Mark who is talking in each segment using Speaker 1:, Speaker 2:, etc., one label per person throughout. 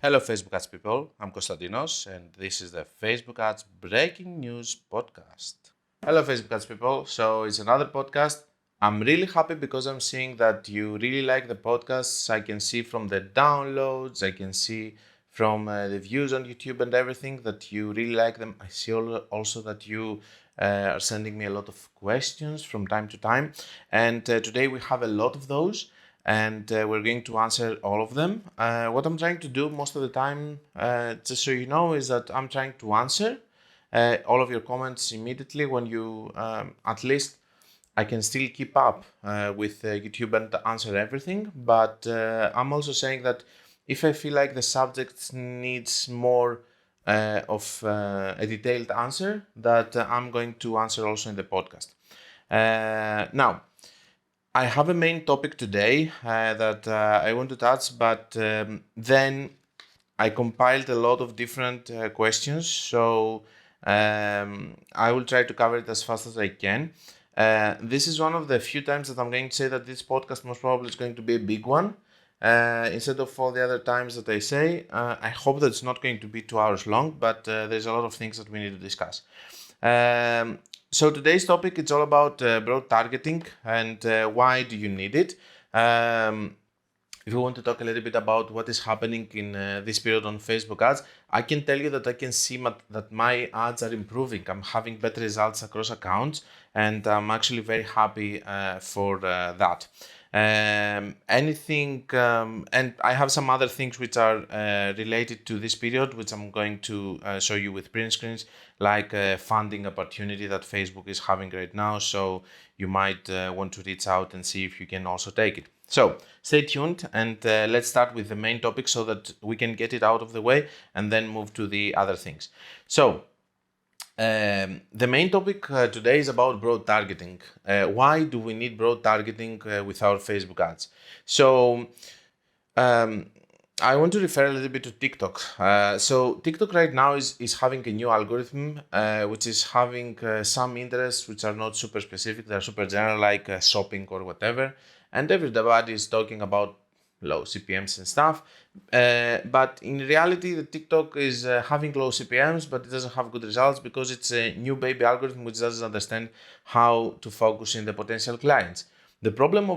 Speaker 1: Hello, Facebook ads people. I'm Konstantinos, and this is the Facebook ads breaking news podcast. Hello, Facebook ads people. So it's another podcast. I'm really happy because I'm seeing that you really like the podcasts. I can see from the downloads, I can see from the views on YouTube and everything that you really like them. I see also that you are sending me a lot of questions from time to time, and today we have a lot of those. And we're going to answer all of them. What I'm trying to do most of the time, just so you know, is that I'm trying to answer all of your comments immediately when you, at least I can still keep up with YouTube and answer everything. But I'm also saying that if I feel like the subject needs more of a detailed answer, that I'm going to answer also in the podcast. Now, I have a main topic today that I want to touch, but then I compiled a lot of different questions, so I will try to cover it as fast as I can. This is one of the few times that I'm going to say that this podcast most probably is going to be a big one. Instead of all the other times that I say, I hope that it's not going to be 2 hours long, but there's a lot of things that we need to discuss. So today's topic is all about broad targeting and why do you need it. If you want to talk a little bit about what is happening in this period on Facebook ads, I can tell you that I can see that my ads are improving. I'm having better results across accounts, and I'm actually very happy for that. And I have some other things which are related to this period, which I'm going to show you with print screens, like funding opportunity that Facebook is having right now. So you might want to reach out and see if you can also take it. So stay tuned, and let's start with the main topic so that we can get it out of the way and then move to the other things. So the main topic today is about broad targeting. Why do we need broad targeting with our Facebook ads? So I want to refer a little bit to TikTok. So TikTok right now is having a new algorithm, which is having some interests which are not super specific. They're super general, like shopping or whatever. And everybody is talking about low CPMs and stuff. But in reality, the TikTok is having low CPMs, but it doesn't have good results because it's a new baby algorithm which doesn't understand how to focus in the potential clients. The problem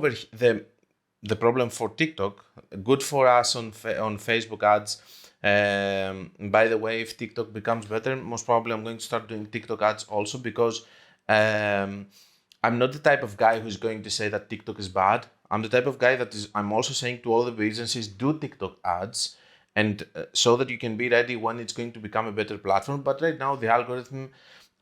Speaker 1: the problem for TikTok, good for us on Facebook ads. By the way, if TikTok becomes better, most probably I'm going to start doing TikTok ads also, because I'm not the type of guy who's going to say that TikTok is bad. I'm the type of guy I'm also saying to all the businesses, do TikTok ads, and so that you can be ready when it's going to become a better platform. But right now, the algorithm,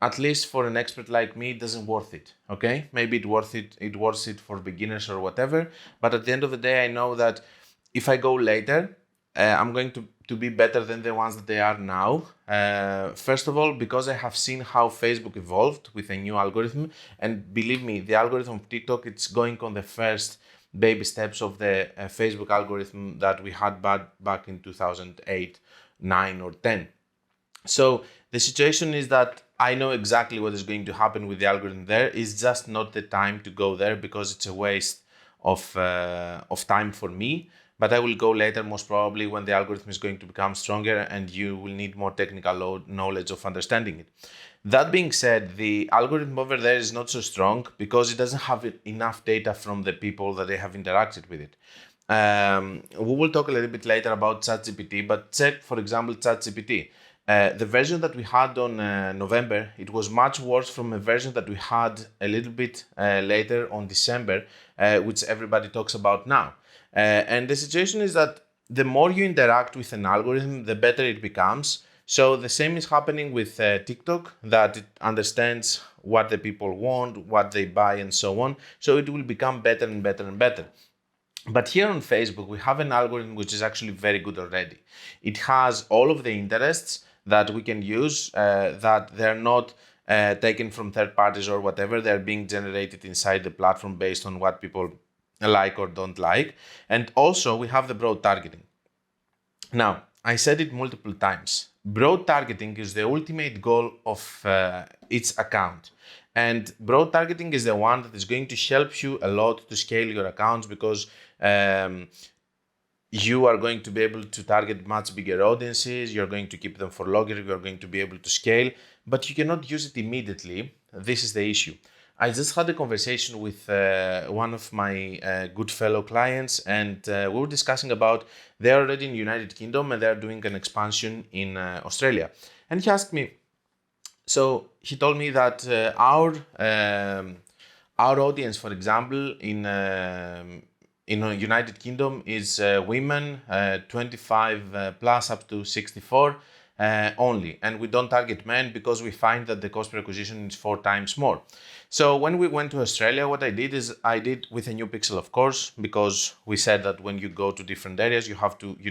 Speaker 1: at least for an expert like me, doesn't worth it. Okay, maybe it worth it for beginners or whatever. But at the end of the day, I know that if I go later, I'm going to be better than the ones that they are now. First of all, because I have seen how Facebook evolved with a new algorithm, and believe me, the algorithm of TikTok, it's going on the first baby steps of the Facebook algorithm that we had back in 2008, 9 or 10. So the situation is that I know exactly what is going to happen with the algorithm there. It's just not the time to go there because it's a waste of time for me. But I will go later, most probably when the algorithm is going to become stronger and you will need more technical knowledge of understanding it. That being said, the algorithm over there is not so strong because it doesn't have enough data from the people that they have interacted with it. We will talk a little bit later about ChatGPT, but check, for example, ChatGPT. The version that we had on November, it was much worse from a version that we had a little bit later on December, which everybody talks about now. And the situation is that the more you interact with an algorithm, the better it becomes. So the same is happening with TikTok, that it understands what the people want, what they buy, and so on. So it will become better and better and better. But here on Facebook, we have an algorithm which is actually very good already. It has all of the interests that we can use, that they're not taken from third parties or whatever. They're being generated inside the platform based on what people like or don't like. And also, we have the broad targeting. Now, I said it multiple times. Broad targeting is the ultimate goal of each account. And broad targeting is the one that is going to help you a lot to scale your accounts, because you are going to be able to target much bigger audiences, you're going to keep them for longer, you're going to be able to scale, but you cannot use it immediately. This is the issue. I just had a conversation with one of my good fellow clients, and we were discussing about they're already in the United Kingdom and they're doing an expansion in Australia. And he asked me, so he told me that our audience, for example, in the United Kingdom is women 25 plus up to 64 only, and we don't target men because we find that the cost per acquisition is 4 times more. So when we went to Australia, what I did is I did with a new pixel, of course, because we said that when you go to different areas, you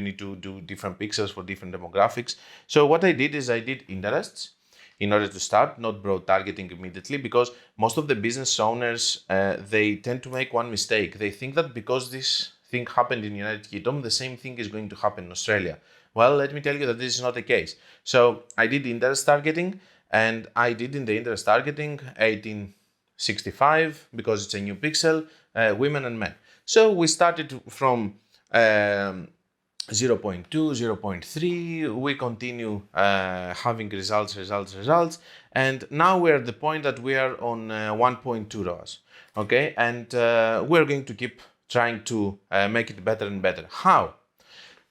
Speaker 1: need to do different pixels for different demographics. So what I did is I did interests in order to start, not broad targeting immediately, because most of the business owners, they tend to make one mistake. They think that because this thing happened in the United Kingdom, the same thing is going to happen in Australia. Well, let me tell you that this is not the case. So I did interest targeting, and I did in the interest targeting 1865 because it's a new pixel, women and men. So we started from 0.2, 0.3, we continue having results, and now we're at the point that we are on 1.2 ROAS, okay? And we're going to keep trying to make it better and better. How?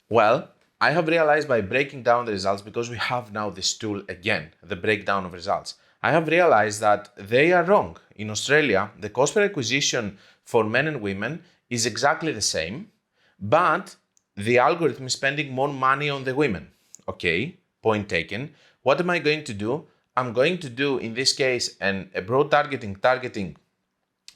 Speaker 1: Well, I have realized by breaking down the results, because we have now this tool again, the breakdown of results, I have realized that they are wrong. In Australia, the cost per acquisition for men and women is exactly the same, but the algorithm is spending more money on the women. Okay, point taken. What am I going to do? I'm going to do, in this case, a broad targeting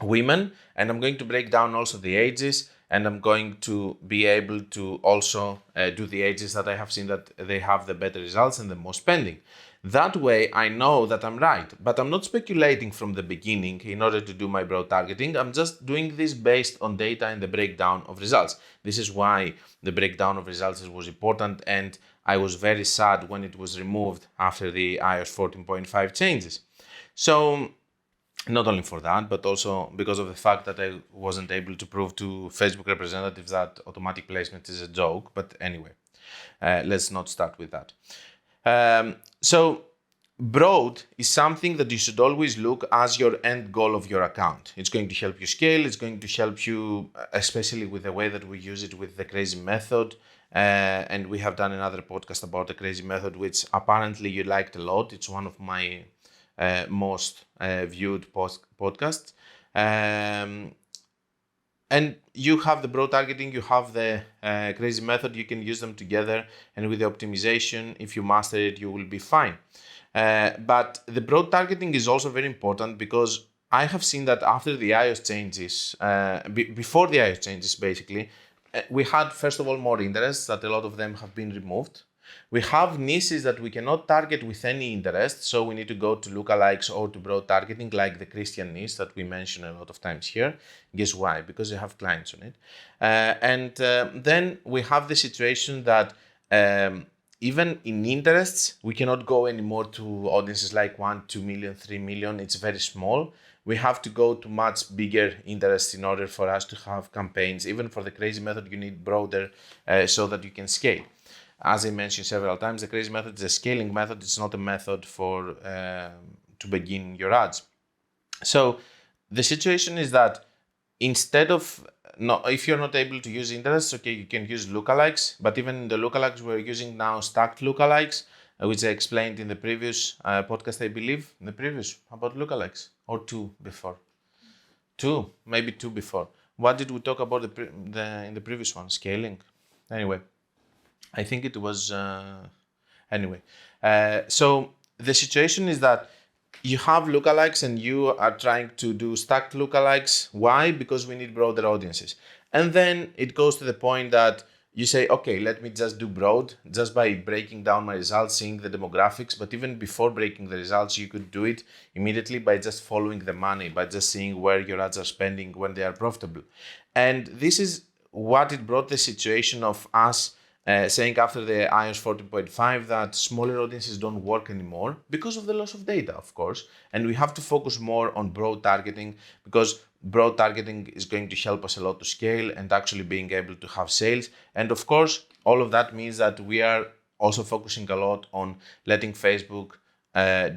Speaker 1: women, and I'm going to break down also the ages, and I'm going to be able to also do the ages that I have seen that they have the better results and the most spending. That way I know that I'm right, but I'm not speculating from the beginning in order to do my broad targeting. I'm just doing this based on data and the breakdown of results. This is why the breakdown of results was important, and I was very sad when it was removed after the iOS 14.5 changes. So not only for that, but also because of the fact that I wasn't able to prove to Facebook representatives that automatic placement is a joke. But anyway, let's not start with that. So broad is something that you should always look as your end goal of your account. It's going to help you scale. It's going to help you, especially with the way that we use it with the crazy method. And we have done another podcast about the crazy method, which apparently you liked a lot. It's one of my most viewed podcasts. And you have the broad targeting, you have the crazy method, you can use them together, and with the optimization, if you master it, you will be fine. But the broad targeting is also very important, because I have seen that after the iOS changes, before the iOS changes basically, we had first of all more interests, that a lot of them have been removed. We have niches that we cannot target with any interest, so we need to go to lookalikes or to broad targeting, like the Christian niche that we mention a lot of times here. Guess why? Because they have clients on it. Then we have the situation that even in interests, we cannot go anymore to audiences like 1, 2 million, 3 million. It's very small. We have to go to much bigger interests in order for us to have campaigns. Even for the crazy method, you need broader so that you can scale. As I mentioned several times, the crazy method is a scaling method. It's not a method for to begin your ads. So the situation is that instead of, if you're not able to use interests, okay, you can use lookalikes. But even in the lookalikes, we're using now stacked lookalikes, which I explained in the previous podcast, I believe. In the previous, about lookalikes, or two before. Maybe two before. What did we talk about in the previous one? Scaling. Anyway. I think it was, anyway. So the situation is that you have lookalikes and you are trying to do stacked lookalikes. Why? Because we need broader audiences. And then it goes to the point that you say, okay, let me just do broad, just by breaking down my results, seeing the demographics. But even before breaking the results, you could do it immediately by just following the money, by just seeing where your ads are spending when they are profitable. And this is what it brought the situation of us saying after the iOS 14.5 that smaller audiences don't work anymore because of the loss of data, of course. And we have to focus more on broad targeting, because broad targeting is going to help us a lot to scale and actually being able to have sales. And of course, all of that means that we are also focusing a lot on letting Facebook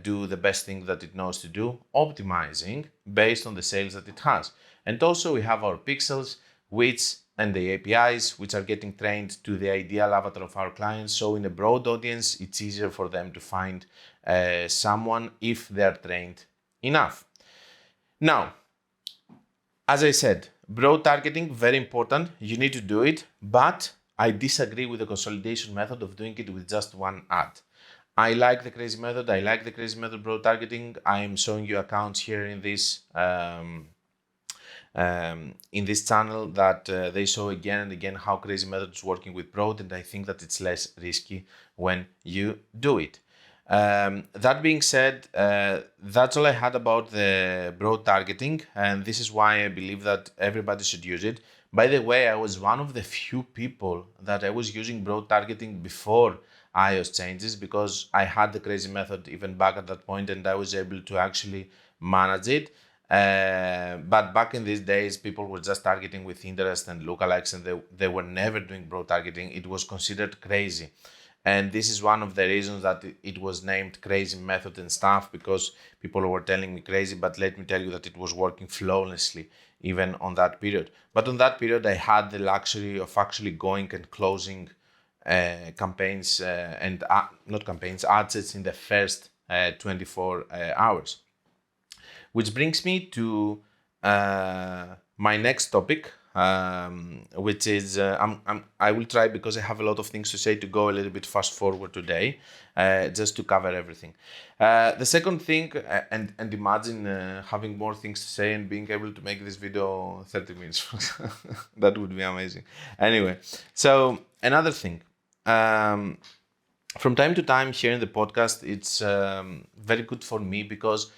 Speaker 1: do the best thing that it knows to do, optimizing based on the sales that it has. And also we have our pixels, and the APIs, which are getting trained to the ideal avatar of our clients. So in a broad audience, it's easier for them to find someone if they're trained enough. Now, as I said, broad targeting, very important. You need to do it, but I disagree with the consolidation method of doing it with just one ad. I like the crazy method. I like the crazy method broad targeting. I'm showing you accounts here in this channel that they show again and again how crazy method is working with broad, and I think that it's less risky when you do it. That being said, that's all I had about the broad targeting, and this is why I believe that everybody should use it. By the way, I was one of the few people that I was using broad targeting before iOS changes, because I had the crazy method even back at that point and I was able to actually manage it. But back in these days, people were just targeting with interest and lookalikes, and they were never doing broad targeting. It was considered crazy. And this is one of the reasons that it was named crazy method and stuff, because people were telling me crazy, but let me tell you that it was working flawlessly even on that period. But on that period, I had the luxury of actually going and closing campaigns and not campaigns, ad sets in the first 24 hours. Which brings me to my next topic, which is I will try, because I have a lot of things to say, to go a little bit fast forward today, just to cover everything. The second thing, and imagine having more things to say and being able to make this video 30 minutes. That would be amazing. Anyway, so another thing. From time to time here in the podcast, it's very good for me, because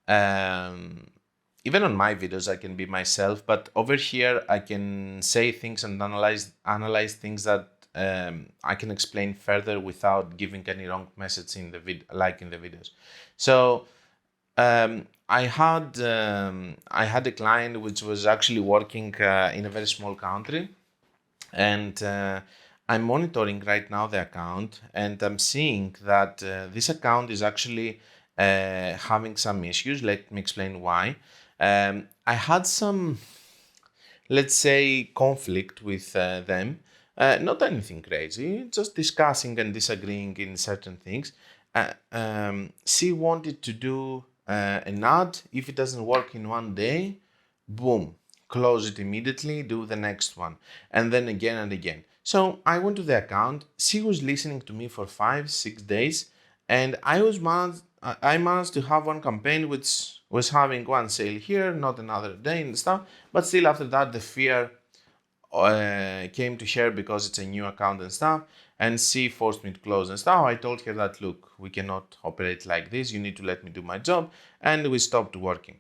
Speaker 1: even on my videos, I can be myself, but over here I can say things and analyze things that I can explain further without giving any wrong message in the like in the videos. So I had a client which was actually working in a very small country, and I'm monitoring right now the account, and I'm seeing that this account is actually having some issues. Let me explain why. I had some, let's say, conflict with them. Not anything crazy, just discussing and disagreeing in certain things. She wanted to do an ad. If it doesn't work in one day, boom, close it immediately, do the next one, and then again and again. So I went to the account. She was listening to me for 5-6 days, and I managed to have one campaign which was having one sale here, not another day and stuff. But still, after that, the fear came to her, because it's a new account and stuff, and she forced me to close and stuff. I told her that, look, we cannot operate like this. You need to let me do my job, and we stopped working.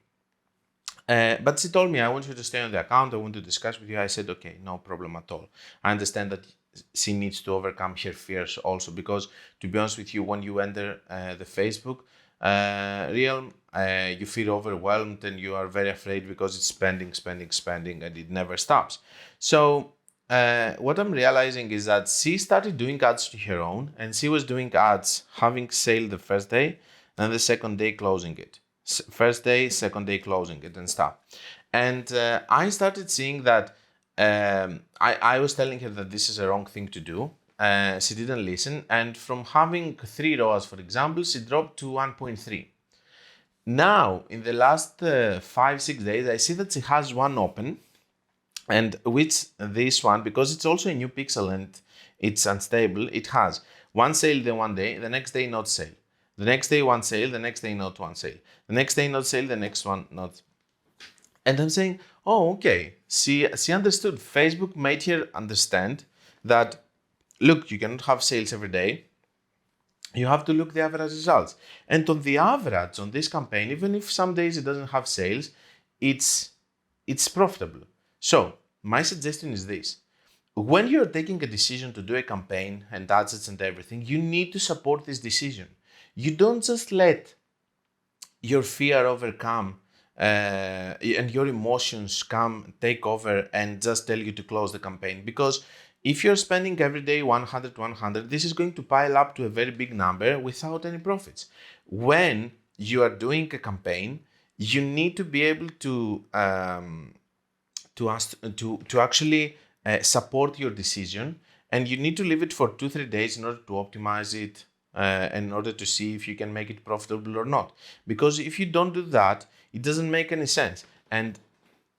Speaker 1: But she told me, I want you to stay on the account. I want to discuss with you. I said, okay, no problem at all. I understand that she needs to overcome her fears also, because to be honest with you, when you enter the Facebook realm, you feel overwhelmed and you are very afraid, because it's spending, and it never stops. So what I'm realizing is that she started doing ads to her own, and she was doing ads having sale the first day, and the second day closing it. First day, second day closing it and stuff. And I started seeing that I was telling her that this is a wrong thing to do. She didn't listen. And from having 3 ROAS, for example, she dropped to 1.3. Now, in the last 5-6 days, I see that she has one open. And which this one, because it's also a new pixel and it's unstable, it has one sale the one day, the next day not sale. The next day one sale, the next day not one sale. The next day not sale, the next one not. And I'm saying, oh, okay. She understood. Facebook made her understand that, look, you cannot have sales every day. You have to look the average results. And on the average, on this campaign, even if some days it doesn't have sales, it's profitable. So my suggestion is this. When you're taking a decision to do a campaign and ads and everything, you need to support this decision. You don't just let your fear overcome and your emotions come take over and just tell you to close the campaign. Because if you're spending every day 100, this is going to pile up to a very big number without any profits. When you are doing a campaign, you need to be able to actually support your decision, and you need to leave it for 2-3 days in order to optimize it, in order to see if you can make it profitable or not. Because if you don't do that, it doesn't make any sense. And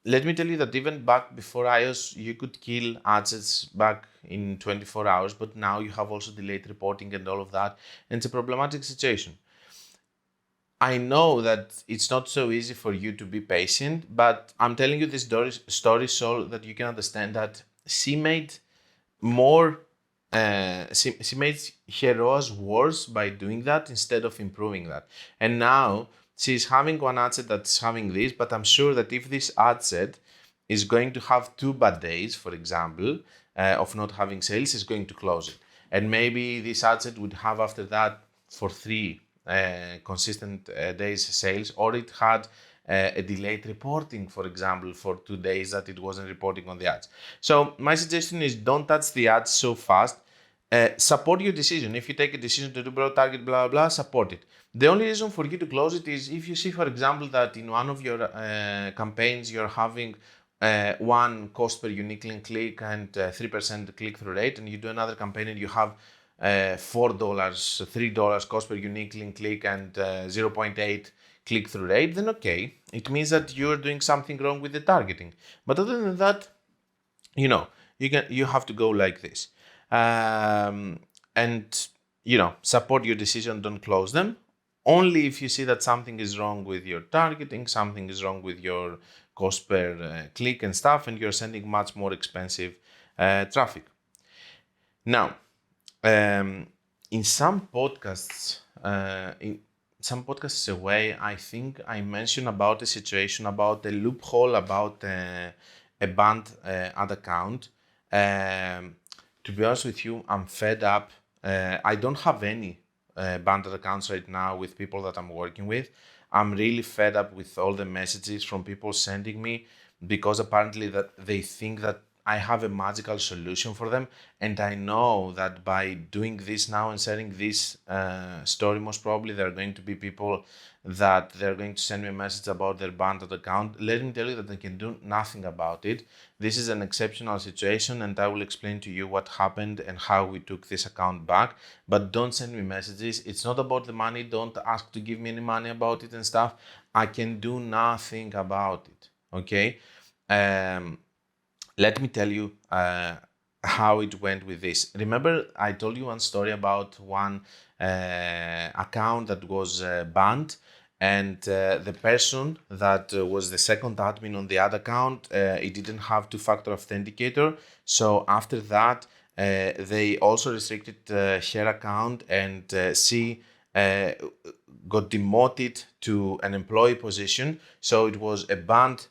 Speaker 1: let me tell you that even back before iOS, you could kill adsets back in 24 hours, but now you have also delayed reporting and all of that, and it's a problematic situation. I know that it's not so easy for you to be patient, but I'm telling you this story so that you can understand that she made more, she made her ROAS worse by doing that instead of improving that. And now she's having one ad set that's having this, but I'm sure that if this ad set is going to have 2 bad days, for example, of not having sales, is going to close it. And maybe this ad set would have after that for 3 consistent days sales, or it had a delayed reporting, for example, for 2 days that it wasn't reporting on the ads. So my suggestion is don't touch the ads so fast. Support your decision. If you take a decision to do broad target, blah, blah, blah, support it. The only reason for you to close it is if you see, for example, that in one of your campaigns, you're having 1 cost per unique link click and 3% click-through rate, and you do another campaign and you have $4, $3 cost per unique link click and 0.8 click-through rate, then okay, it means that you're doing something wrong with the targeting. But other than that, you have to go like this, and support your decision. Don't close them. Only if you see that something is wrong with your targeting, something is wrong with your cost per click and stuff, and you're sending much more expensive traffic. Now, in some podcasts, away, I think I mentioned about a situation about a loophole about a banned ad account. To be honest with you, I'm fed up. I don't have any banned accounts right now with people that I'm working with. I'm really fed up with all the messages from people sending me, because apparently that they think that I have a magical solution for them. And I know that by doing this now and sharing this story, most probably there are going to be people that they're going to send me a message about their banned account. Let me tell you that I can do nothing about it. This is an exceptional situation, and I will explain to you what happened and how we took this account back. But don't send me messages. It's not about the money. Don't ask to give me any money about it and stuff. I can do nothing about it. Okay? Let me tell you how it went with this. Remember, I told you one story about one account that was banned, and the person that was the second admin on the ad account, it didn't have 2-factor authenticator. So after that, they also restricted her account, and she got demoted to an employee position. So it was a banned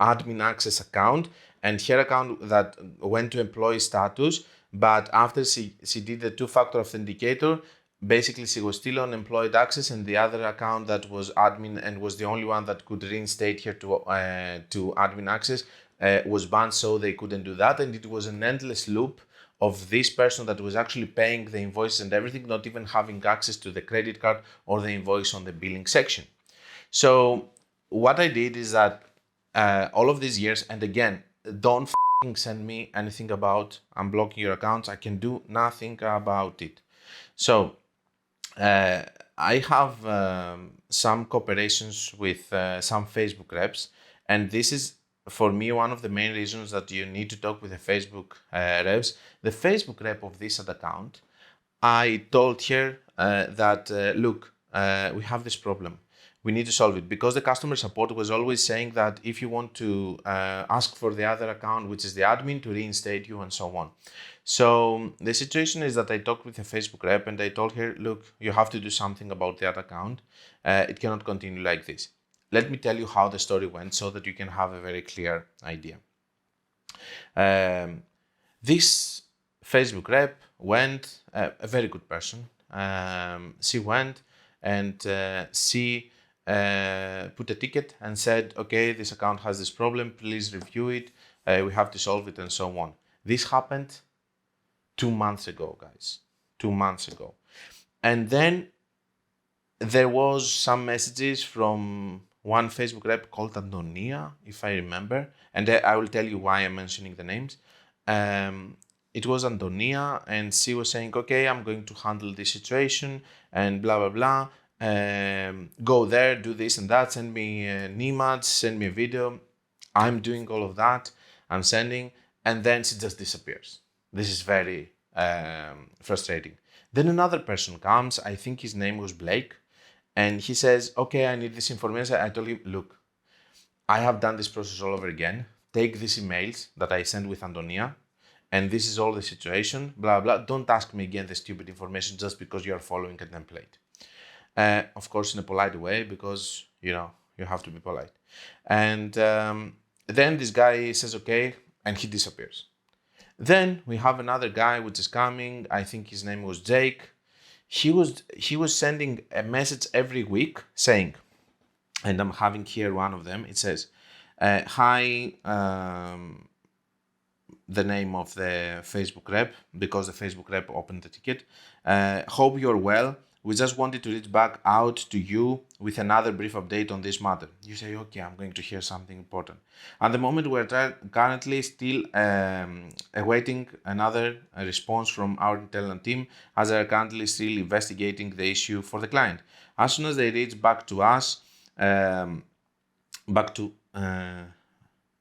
Speaker 1: admin access account, and her account that went to employee status. But after she did the 2-factor authenticator, basically she was still on employed access, and the other account that was admin and was the only one that could reinstate her to admin access was banned, so they couldn't do that. And it was an endless loop of this person that was actually paying the invoices and everything, not even having access to the credit card or the invoice on the billing section. So what I did is that all of these years, and again, don't send me anything about I'm blocking your accounts. I can do nothing about it. So I have some cooperations with some Facebook reps, and this is for me one of the main reasons that you need to talk with the Facebook reps. The Facebook rep of this ad account, I told her that look, we have this problem. We need to solve it, because the customer support was always saying that if you want to ask for the other account, which is the admin, to reinstate you and so on. So the situation is that I talked with a Facebook rep and I told her, look, you have to do something about that account. It cannot continue like this. Let me tell you how the story went so that you can have a very clear idea. This Facebook rep went, a very good person. She went and she put a ticket and said, okay, this account has this problem, please review it, we have to solve it, and so on. This happened 2 months ago, guys. 2 months ago. And then there was some messages from one Facebook rep called Antonia, if I remember, and I will tell you why I'm mentioning the names. It was Antonia, and she was saying, okay, I'm going to handle this situation, and blah, blah, blah. Go there, do this and that, send me an image, send me a video. I'm doing all of that, I'm sending, and then she just disappears. This is very frustrating. Then another person comes, I think his name was Blake, and he says, okay, I need this information. I told him, look, I have done this process all over again. Take these emails that I sent with Antonia, and this is all the situation, blah, blah. Don't ask me again the stupid information just because you are following a template. Of course, in a polite way, because, you have to be polite. And then this guy says, okay, and he disappears. Then we have another guy which is coming. I think his name was Jake. He was sending a message every week saying, and I'm having here one of them. It says, hi, the name of the Facebook rep, because the Facebook rep opened the ticket. Hope you're well. We just wanted to reach back out to you with another brief update on this matter. You say, okay, I'm going to hear something important. At the moment, we're currently still awaiting another response from our internal team, as they are currently still investigating the issue for the client. As soon as they reach back to us,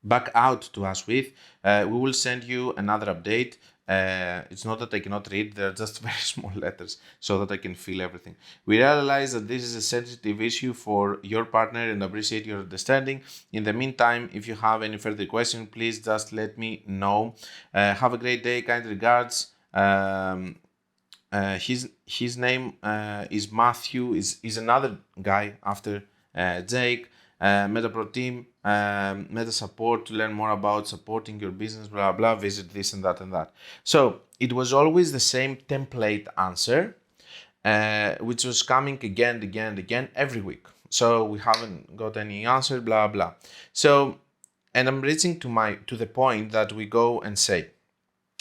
Speaker 1: back out to us with, we will send you another update. It's not that I cannot read, they're just very small letters so that I can feel everything. We realize that this is a sensitive issue for your partner and appreciate your understanding. In the meantime, if you have any further questions, please just let me know. Have a great day, kind regards. His name is Matthew, is another guy after Jake. MetaPro team, Meta support to learn more about supporting your business, blah, blah, visit this and that and that. So it was always the same template answer, which was coming again every week. So we haven't got any answer, blah, blah. So, and I'm reaching to the point that we go and say,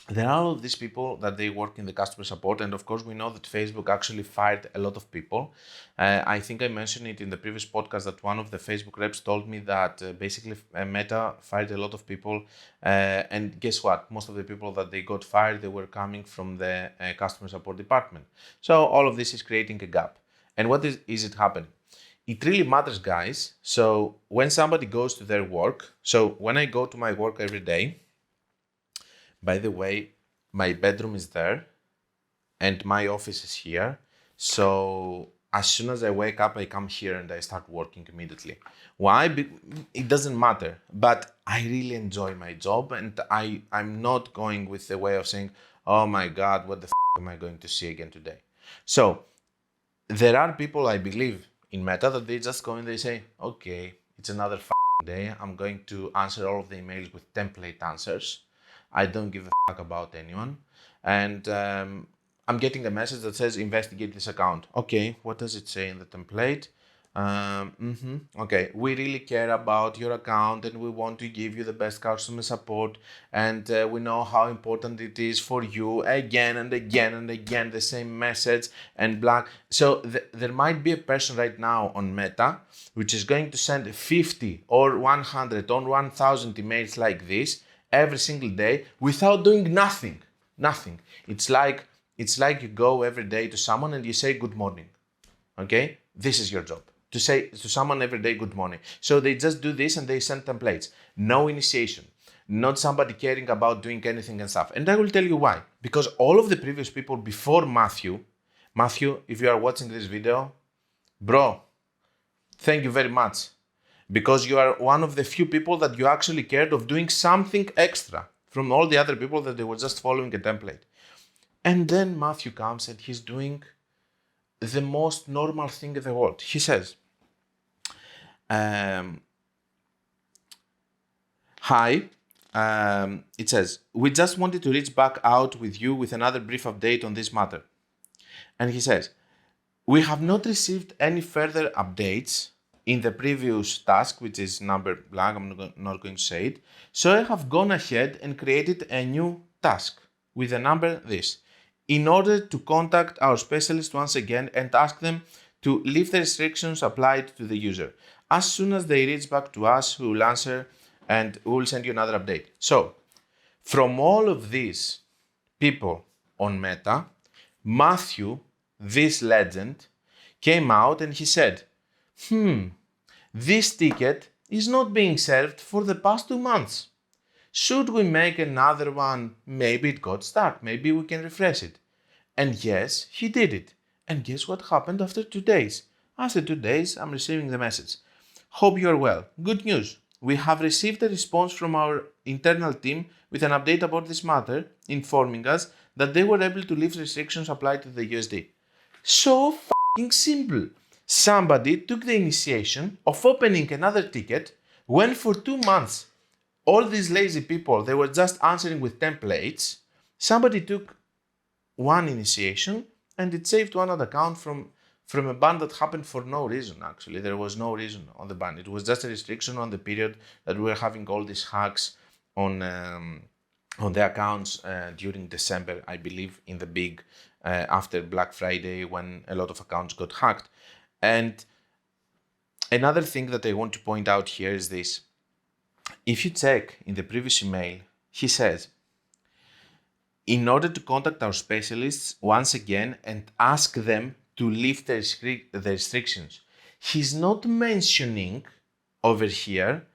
Speaker 1: there are all of these people that they work in the customer support, and of course we know that Facebook actually fired a lot of people. I think I mentioned it in the previous podcast that one of the Facebook reps told me that basically Meta fired a lot of people, and guess what? Most of the people that they got fired, they were coming from the customer support department. So all of this is creating a gap. And what is it happening? It really matters, guys. So when somebody goes to their work, so when I go to my work every day, by the way, my bedroom is there and my office is here. So as soon as I wake up, I come here and I start working immediately. Why? It doesn't matter, but I really enjoy my job, and I'm not going with the way of saying, oh my God, what the am I going to see again today? So there are people, I believe, in Meta that they just go and they say, okay, it's another day. I'm going to answer all of the emails with template answers. I don't give a fuck about anyone. And I'm getting a message that says investigate this account. Okay, what does it say in the template? Okay, we really care about your account and we want to give you the best customer support, and we know how important it is for you, again and again and again, the same message and blah. So there might be a person right now on Meta which is going to send 50 or 100 or 1000 emails like this every single day without doing nothing. It's like you go every day to someone and you say good morning. Okay, this is your job, to say to someone every day good morning. So they just do this and they send templates. No initiation, not somebody caring about doing anything and stuff. And I will tell you why. Because all of the previous people before Matthew, if you are watching this video, bro, thank you very much. Because you are one of the few people that you actually cared of doing something extra from all the other people that they were just following a template. And then Matthew comes and he's doing the most normal thing in the world. He says, hi, it says, we just wanted to reach back out with you with another brief update on this matter. And he says, we have not received any further updates in the previous task, which is number blank, not going to say it. So I have gone ahead and created a new task with the number this, in order to contact our specialist once again and ask them to lift the restrictions applied to the user. As soon as they reach back to us, we will answer and we will send you another update. So, from all of these people on Meta, Matthew, this legend, came out and he said, this ticket is not being served for the past 2 months. Should we make another one? Maybe it got stuck. Maybe we can refresh it. And yes, he did it. And guess what happened after 2 days? After 2 days, I'm receiving the message. Hope you are well. Good news. We have received a response from our internal team with an update about this matter, informing us that they were able to lift restrictions applied to the USD. So fucking simple. Somebody took the initiation of opening another ticket when for 2 months all these lazy people, they were just answering with templates. Somebody took one initiation and it saved one account from a ban that happened for no reason. Actually, there was no reason on the ban. It was just a restriction on the period that we were having all these hacks on the accounts during December, I believe, in the big after Black Friday, when a lot of accounts got hacked. And another thing that I want to point out here is this. If you check in the previous email, he says, in order to contact our specialists once again and ask them to lift the restrictions. He's not mentioning over here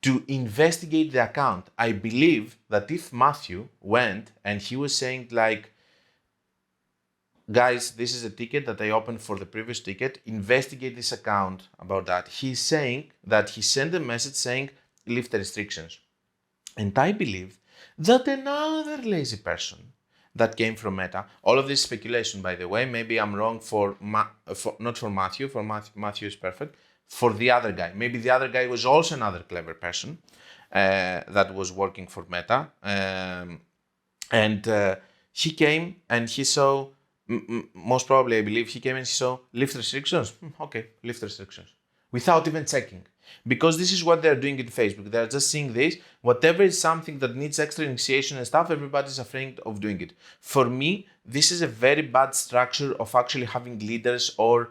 Speaker 1: to investigate the account. I believe that if Matthew went and he was saying like, guys, this is a ticket that I opened for the previous ticket, investigate this account about that. He's saying that he sent a message saying, lift the restrictions. And I believe that another lazy person that came from Meta, all of this speculation, by the way, maybe I'm wrong not for Matthew, Matthew is perfect, for the other guy. Maybe the other guy was also another clever person that was working for Meta. He came and he saw, most probably I believe he came and he saw lift restrictions. Okay, lift restrictions. Without even checking. Because this is what they're doing in Facebook. They're just seeing this. Whatever is something that needs extra initiation and stuff, everybody's afraid of doing it. For me, this is a very bad structure of actually having leaders or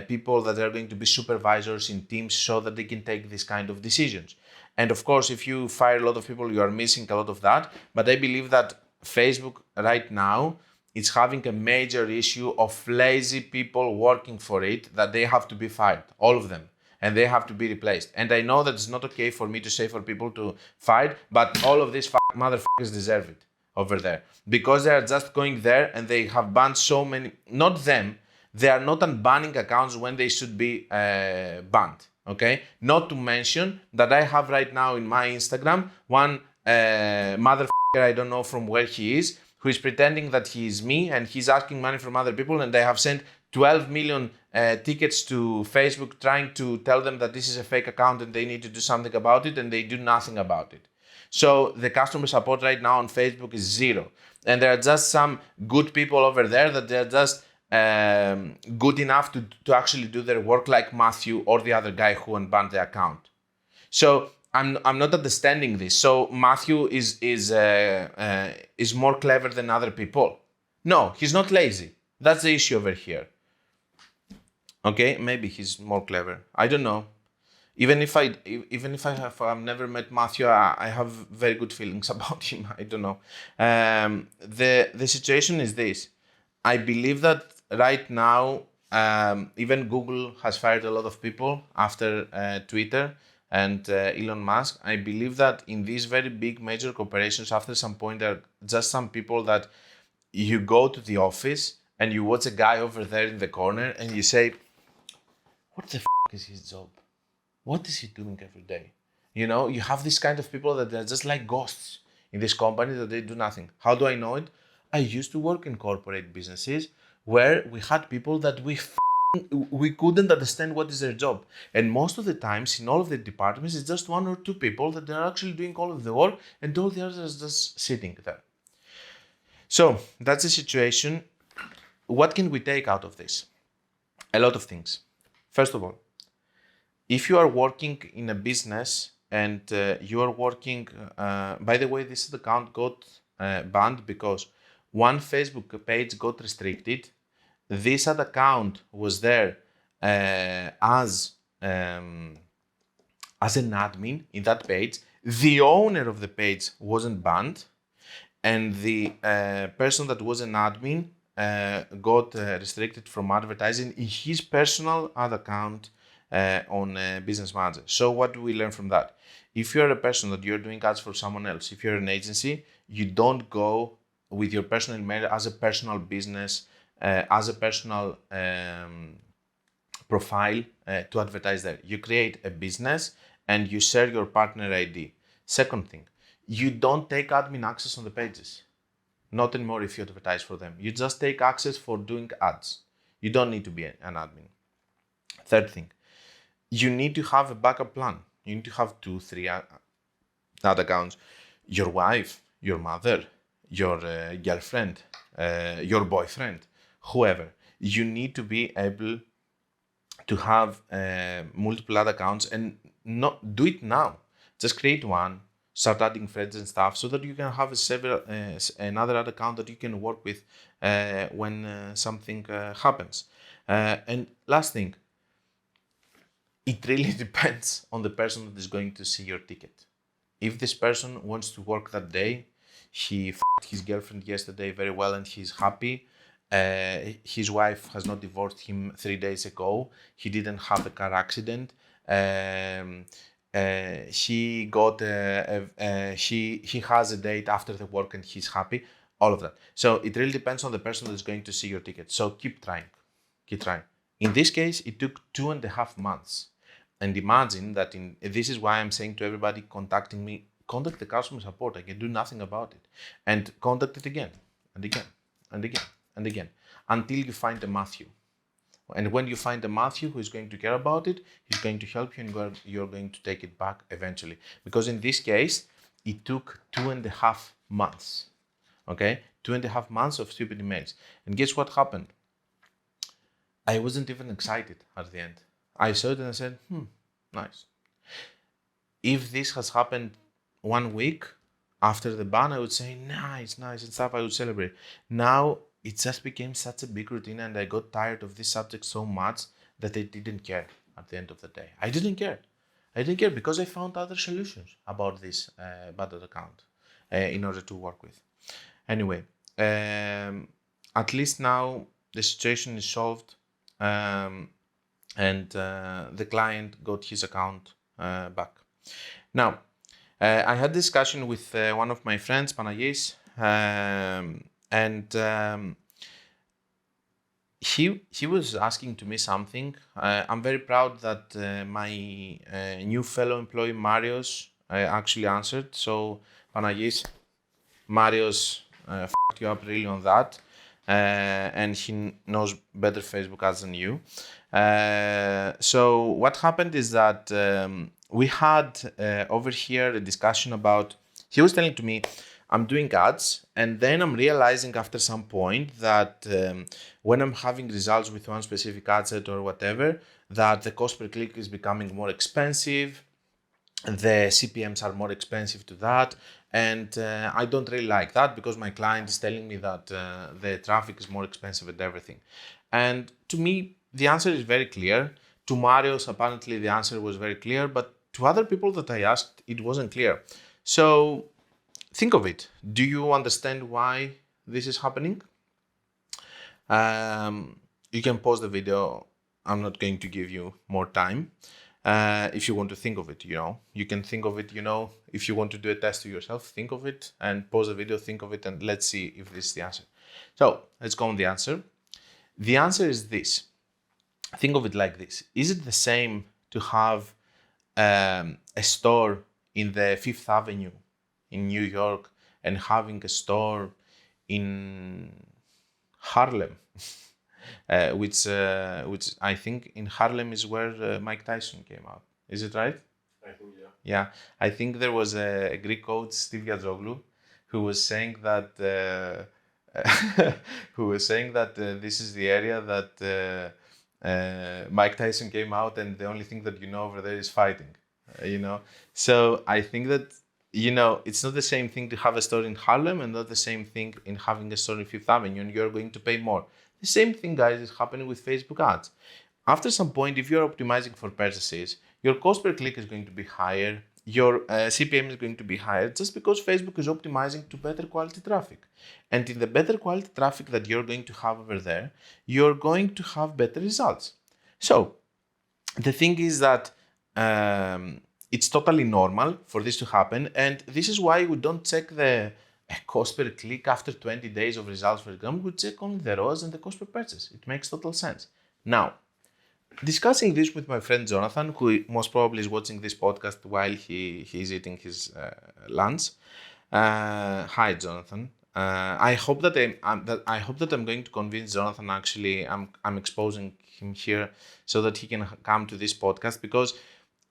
Speaker 1: people that are going to be supervisors in teams so that they can take this kind of decisions. And of course, if you fire a lot of people, you are missing a lot of that. But I believe that Facebook right now is having a major issue of lazy people working for it, that they have to be fired, all of them. And they have to be replaced. And I know that it's not okay for me to say for people to fight, but all of these motherfuckers deserve it over there. Because they are just going there and they have banned so many, not them, they are not unbanning accounts when they should be banned, okay? Not to mention that I have right now in my Instagram one motherfucker, I don't know from where he is, who is pretending that he is me and he's asking money from other people, and they have sent 12 million tickets to Facebook trying to tell them that this is a fake account and they need to do something about it, and they do nothing about it. So the customer support right now on Facebook is zero. And there are just some good people over there that they're just good enough to actually do their work, like Matthew or the other guy who unbanned the account. So I'm not understanding this. So Matthew is more clever than other people. No, he's not lazy. That's the issue over here. Okay, maybe he's more clever. I don't know. Even if I've never met Matthew, I have very good feelings about him. I don't know. The situation is this. I believe that right now, even Google has fired a lot of people after Twitter and Elon Musk. I believe that in these very big major corporations, after some point, there are just some people that you go to the office and you watch a guy over there in the corner and you say, what the is his job? What is he doing every day? You know, you have this kind of people that they're just like ghosts in this company, that they do nothing. How do I know it? I used to work in corporate businesses where we had people that we couldn't understand what is their job. And most of the times in all of the departments, it's just 1 or 2 people that are actually doing all of the work and all the others are just sitting there. So that's the situation. What can we take out of this? A lot of things. First of all, if you are working in a business and you are working, by the way, this account got banned because one Facebook page got restricted. This ad account was there um, as an admin in that page. The owner of the page wasn't banned, and the person that was an admin got restricted from advertising in his personal ad account on Business Manager. So what do we learn from that? If you're a person that you're doing ads for someone else, if you're an agency, you don't go with your personal email as a personal business, as a personal profile to advertise there. You create a business and you share your partner ID. Second thing, you don't take admin access on the pages. Not anymore if you advertise for them. You just take access for doing ads. You don't need to be an admin. Third thing, you need to have a backup plan. You need to have 2, 3 ad accounts. Your wife, your mother, your girlfriend, your boyfriend, whoever. You need to be able to have multiple ad accounts and not do it now. Just create one, start adding friends and stuff so that you can have another ad account that you can work with when something happens. And last thing, it really depends on the person that is going to see your ticket. If this person wants to work that day, he f***ed his girlfriend yesterday very well and he's happy. His wife has not divorced him 3 days ago. He didn't have a car accident. He got he has a date after the work and he's happy. All of that. So it really depends on the person that's going to see your ticket. So keep trying. Keep trying. In this case, it took 2.5 months. And imagine that this is why I'm saying to everybody contacting me, contact the customer support. I can do nothing about it. And contact it again and again and again and again until you find a Matthew. And when you find a Matthew who is going to care about it, he's going to help you and you're going to take it back eventually. Because in this case, it took 2.5 months. Okay? 2.5 months of stupid emails. And guess what happened? I wasn't even excited at the end. I saw it and I said, nice. If this has happened 1 week after the ban, I would say, nice, and stuff, I would celebrate. Now, it just became such a big routine and I got tired of this subject so much that I didn't care at the end of the day. I didn't care because I found other solutions about this bad account in order to work with. Anyway, at least now the situation is solved. And the client got his account back. Now, I had a discussion with one of my friends, Panagis, and he was asking to me something. I'm very proud that my new fellow employee, Marios, actually answered. So, Panagis, Marios f***ed you up really on that. And he knows better Facebook ads than you. So what happened is that we had over here a discussion about, he was telling to me, I'm doing ads, and then I'm realizing after some point that when I'm having results with one specific ad set or whatever, that the cost per click is becoming more expensive, the CPMs are more expensive to that, and I don't really like that because my client is telling me that the traffic is more expensive and everything. And to me, the answer is very clear. To Marios, apparently the answer was very clear, but to other people that I asked, it wasn't clear. So think of it. Do you understand why this is happening? You can pause the video. I'm not going to give you more time. If you want to think of it, you can think of it, if you want to do a test to yourself, think of it and pause the video, think of it, and let's see if this is the answer. So let's go on the answer. The answer is this. Think of it like this. Is it the same to have a store in the Fifth Avenue in New York and having a store in Harlem? Which I think in Harlem is where Mike Tyson came out. Is it right?
Speaker 2: I think, yeah.
Speaker 1: Yeah, I think there was a Greek coach, Steve Giazoglu, who was saying that this is the area that Mike Tyson came out and the only thing that you know over there is fighting, So I think that, it's not the same thing to have a store in Harlem and not the same thing in having a store in Fifth Avenue, and you're going to pay more. The same thing, guys, is happening with Facebook ads. After some point, if you're optimizing for purchases, your cost per click is going to be higher, your CPM is going to be higher, just because Facebook is optimizing to better quality traffic. And in the better quality traffic that you're going to have over there, you're going to have better results. So the thing is that it's totally normal for this to happen, and this is why we don't check the cost per click after 20 days of results, for example. We check only the ROAS and the cost per purchase. It makes total sense. Now, discussing this with my friend Jonathan, who most probably is watching this podcast while he's eating his lunch. Hi, Jonathan. I hope that I'm going to convince Jonathan. Actually, I'm exposing him here so that he can come to this podcast, because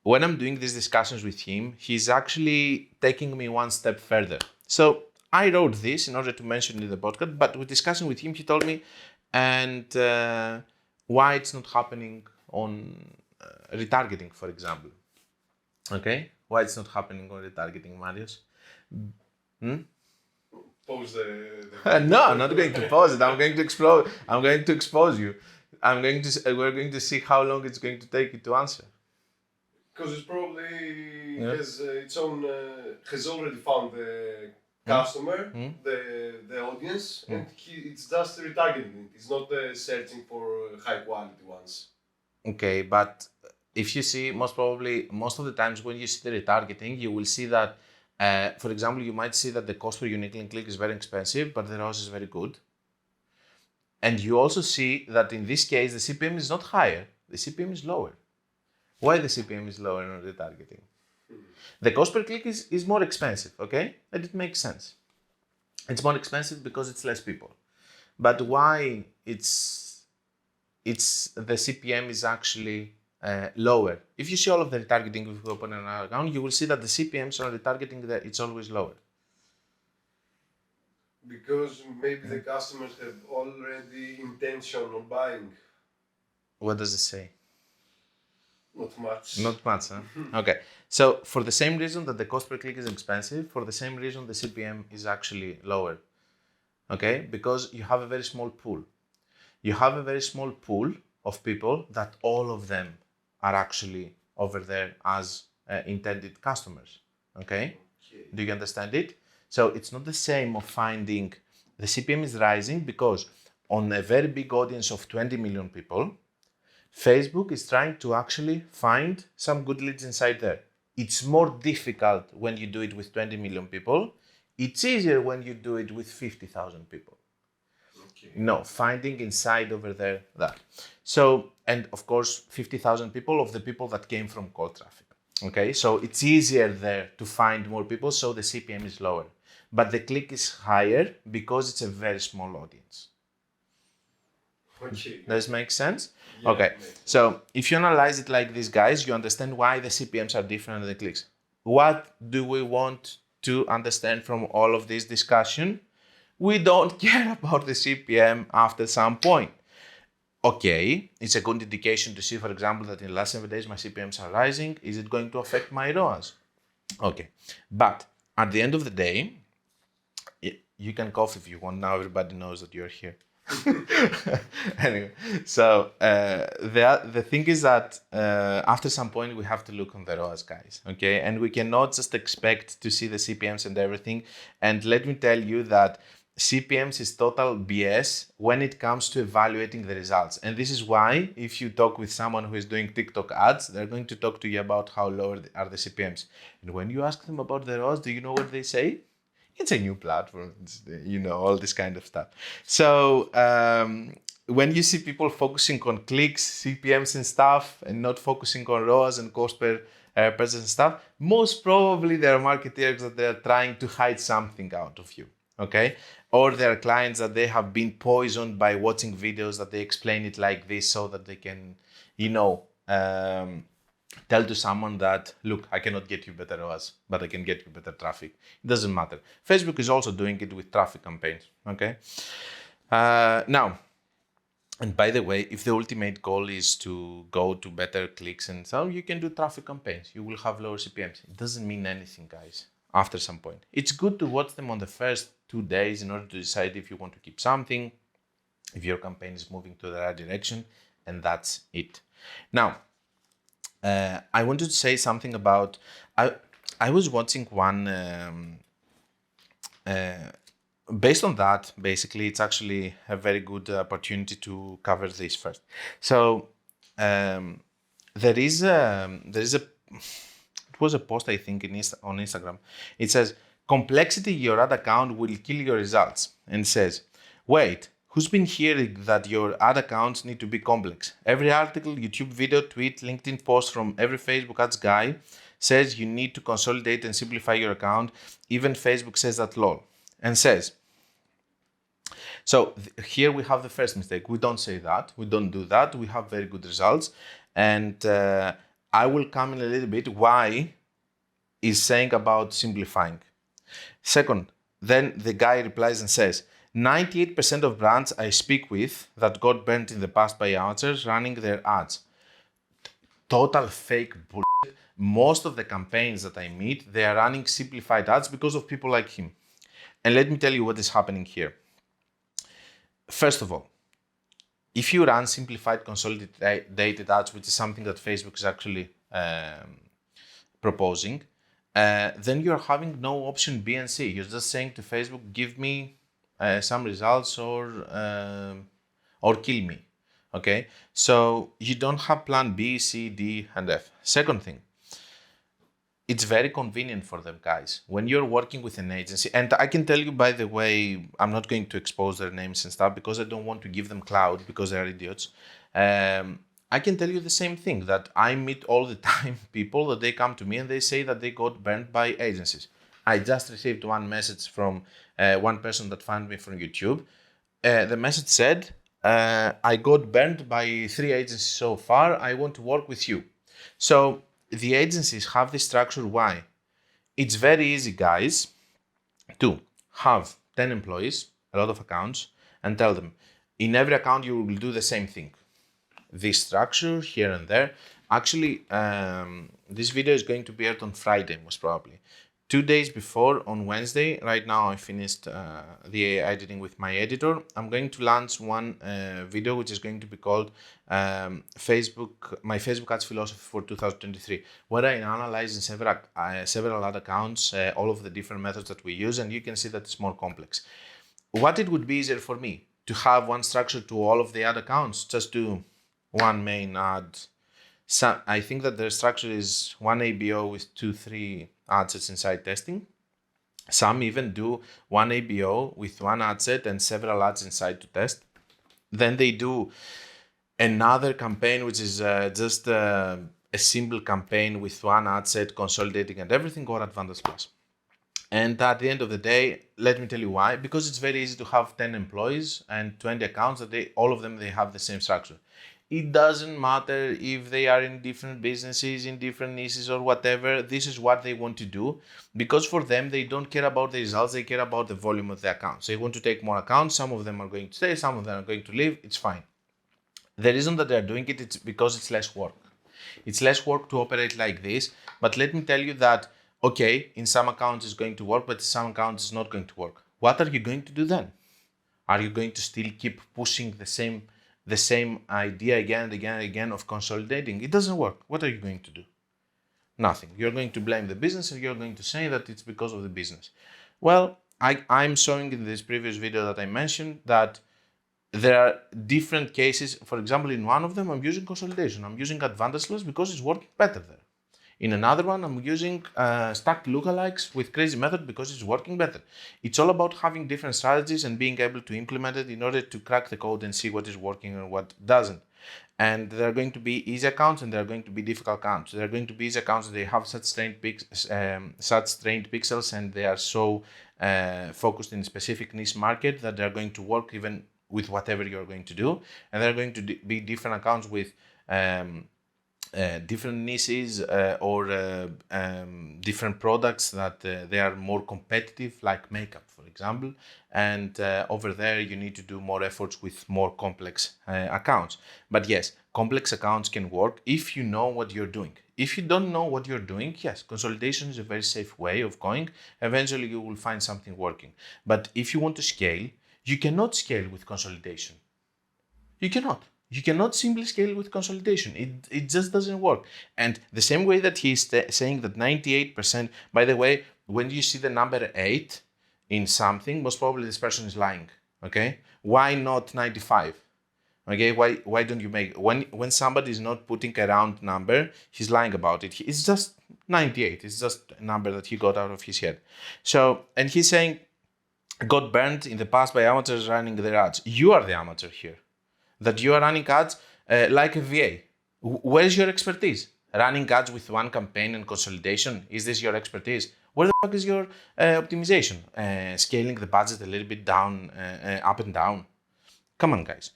Speaker 1: when I'm doing these discussions with him, he's actually taking me one step further. So I wrote this in order to mention it in the podcast, but with discussing with him, he told me why it's not happening on retargeting, for example. Okay, why it's not happening on retargeting, Marius?
Speaker 2: Pause the
Speaker 1: No, I'm not going to pause it. I'm going to expose you. We're going to see how long it's going to take you to answer.
Speaker 2: Because it's probably has its own has already found the customer, the audience, and it's just retargeting. It's not searching for high quality ones.
Speaker 1: Okay, but if you see, most of the times when you see the retargeting, you will see that, for example, you might see that the cost per unique link click is very expensive, but the ROAS is very good. And you also see that in this case, the CPM is not higher, the CPM is lower. Why the CPM is lower on retargeting? The cost per click is more expensive, okay? And it makes sense. It's more expensive because it's less people. But why it's the CPM is actually lower? If you see all of the retargeting, if you open an account, you will see that the CPMs on retargeting, it's always lower.
Speaker 2: Because maybe the customers have already intention on buying.
Speaker 1: What does it say?
Speaker 2: Not much.
Speaker 1: Not much, huh? Okay. So for the same reason that the cost per click is expensive, for the same reason the CPM is actually lower. Okay? Because you have a very small pool. You have a very small pool of people that all of them are actually over there as intended customers. Okay? Do you understand it? So it's not the same of finding the CPM is rising because on a very big audience of 20 million people, Facebook is trying to actually find some good leads inside there. It's more difficult when you do it with 20 million people. It's easier when you do it with 50,000 people. Okay. No, finding inside over there that. So, and of course, 50,000 people of the people that came from cold traffic. Okay, so it's easier there to find more people, so the CPM is lower. But the click is higher because it's a very small audience.
Speaker 2: Okay.
Speaker 1: Does it make sense?
Speaker 2: Yeah,
Speaker 1: okay, so if you analyze it like this, guys, you understand why the CPMs are different than the clicks. What do we want to understand from all of this discussion? We don't care about the CPM after some point. Okay, it's a good indication to see, for example, that in the last 7 days my CPMs are rising. Is it going to affect my ROAS? Okay, but at the end of the day, you can cough if you want. Now everybody knows that you're here. Anyway, so the thing is that after some point we have to look on the ROAS, guys, okay? And we cannot just expect to see the CPMs and everything. And let me tell you that CPMs is total BS when it comes to evaluating the results. And this is why if you talk with someone who is doing TikTok ads, they're going to talk to you about how low are the CPMs. And when you ask them about the ROAS, do you know what they say? It's a new platform, all this kind of stuff. So when you see people focusing on clicks, CPMs and stuff, and not focusing on ROAS and cost per purchase and stuff, most probably there are marketeers that they're trying to hide something out of you, okay? Or there are clients that they have been poisoned by watching videos that they explain it like this so that they can, tell to someone that, look, I cannot get you better ROAS, but I can get you better traffic. It doesn't matter. Facebook is also doing it with traffic campaigns, okay? Now, And by the way, if the ultimate goal is to go to better clicks and so, you can do traffic campaigns. You will have lower CPMs. It doesn't mean anything, guys, after some point. It's good to watch them on the first 2 days in order to decide if you want to keep something, if your campaign is moving to the right direction, and that's it. Now, I wanted to say something about, I was watching one, based on that, basically, it's actually a very good opportunity to cover this first. So there is it was a post, I think, on Instagram. It says, complexity your ad account will kill your results. And says, wait, who's been hearing that your ad accounts need to be complex? Every article, YouTube video, tweet, LinkedIn post from every Facebook ads guy says you need to consolidate and simplify your account. Even Facebook says that, lol. And says, so here we have the first mistake. We don't say that. We don't do that. We have very good results. And I will come in a little bit why is saying about simplifying. Second, then the guy replies and says, 98% of brands I speak with that got burnt in the past by amateurs running their ads. Total fake bullshit. Most of the campaigns that I meet, they are running simplified ads because of people like him. And let me tell you what is happening here. First of all, if you run simplified consolidated ads, which is something that Facebook is actually proposing, then you're having no option B and C. You're just saying to Facebook, give me some results or kill me. Okay, so you don't have plan B, C, D, and F. Second thing, it's very convenient for them, guys. When you're working with an agency, and I can tell you, by the way, I'm not going to expose their names and stuff because I don't want to give them clout because they're idiots. I can tell you the same thing, that I meet all the time people that they come to me and they say that they got burnt by agencies. I just received one message from one person that found me from YouTube. The message said, I got burnt by 3 agencies so far. I want to work with you. So the agencies have this structure. Why? It's very easy, guys, to have 10 employees, a lot of accounts, and tell them, in every account you will do the same thing. This structure here and there. Actually, this video is going to be aired on Friday, most probably. 2 days before, on Wednesday, right now I finished the editing with my editor. I'm going to launch one video which is going to be called my Facebook ads philosophy for 2023, where I analyze in several ad accounts all of the different methods that we use, and you can see that it's more complex. What it would be easier for me to have one structure to all of the ad accounts, just do one main ad. So I think that the structure is one ABO with 2-3 ad sets inside testing. Some even do one ABO with one ad set and several ads inside to test. Then they do another campaign, which is just a simple campaign with one ad set, consolidating and everything, or Advantage Plus. And at the end of the day, let me tell you why. Because it's very easy to have 10 employees and 20 accounts that all of them have the same structure. It doesn't matter if they are in different businesses, in different niches or whatever. This is what they want to do, because for them, they don't care about the results. They care about the volume of the accounts. They want to take more accounts. Some of them are going to stay. Some of them are going to leave. It's fine. The reason that they're doing it's because it's less work. It's less work to operate like this. But let me tell you that, okay, in some accounts it's going to work, but in some accounts it's not going to work. What are you going to do then? Are you going to still keep pushing the same idea again and again and again of consolidating? It doesn't work. What are you going to do? Nothing. You're going to blame the business and you're going to say that it's because of the business. Well, I'm showing in this previous video that I mentioned that there are different cases. For example, in one of them, I'm using consolidation. I'm using Advantage Plus because it's working better there. In another one, I'm using stacked lookalikes with crazy method because it's working better. It's all about having different strategies and being able to implement it in order to crack the code and see what is working and what doesn't. And there are going to be easy accounts and there are going to be difficult accounts. There are going to be easy accounts that they have such trained pixels and they are so focused in a specific niche market that they are going to work even with whatever you're going to do. And there are going to be different accounts with different niches or different products that they are more competitive, like makeup, for example. And over there, you need to do more efforts with more complex accounts. But yes, complex accounts can work if you know what you're doing. If you don't know what you're doing, yes, consolidation is a very safe way of going. Eventually, you will find something working. But if you want to scale, you cannot scale with consolidation. You cannot. You cannot simply scale with consolidation. It just doesn't work. And the same way that he's saying that 98%, by the way, when you see the number 8 in something, most probably this person is lying. Okay? Why not 95? Okay, why don't you make when somebody is not putting a round number, he's lying about it. It's just 98. It's just a number that he got out of his head. So, and he's saying got burned in the past by amateurs running their ads. You are the amateur here. That you are running ads like a VA. Where is your expertise? Running ads with one campaign and consolidation? Is this your expertise? Where the fuck is your optimization? Scaling the budget a little bit down, up and down? Come on, guys.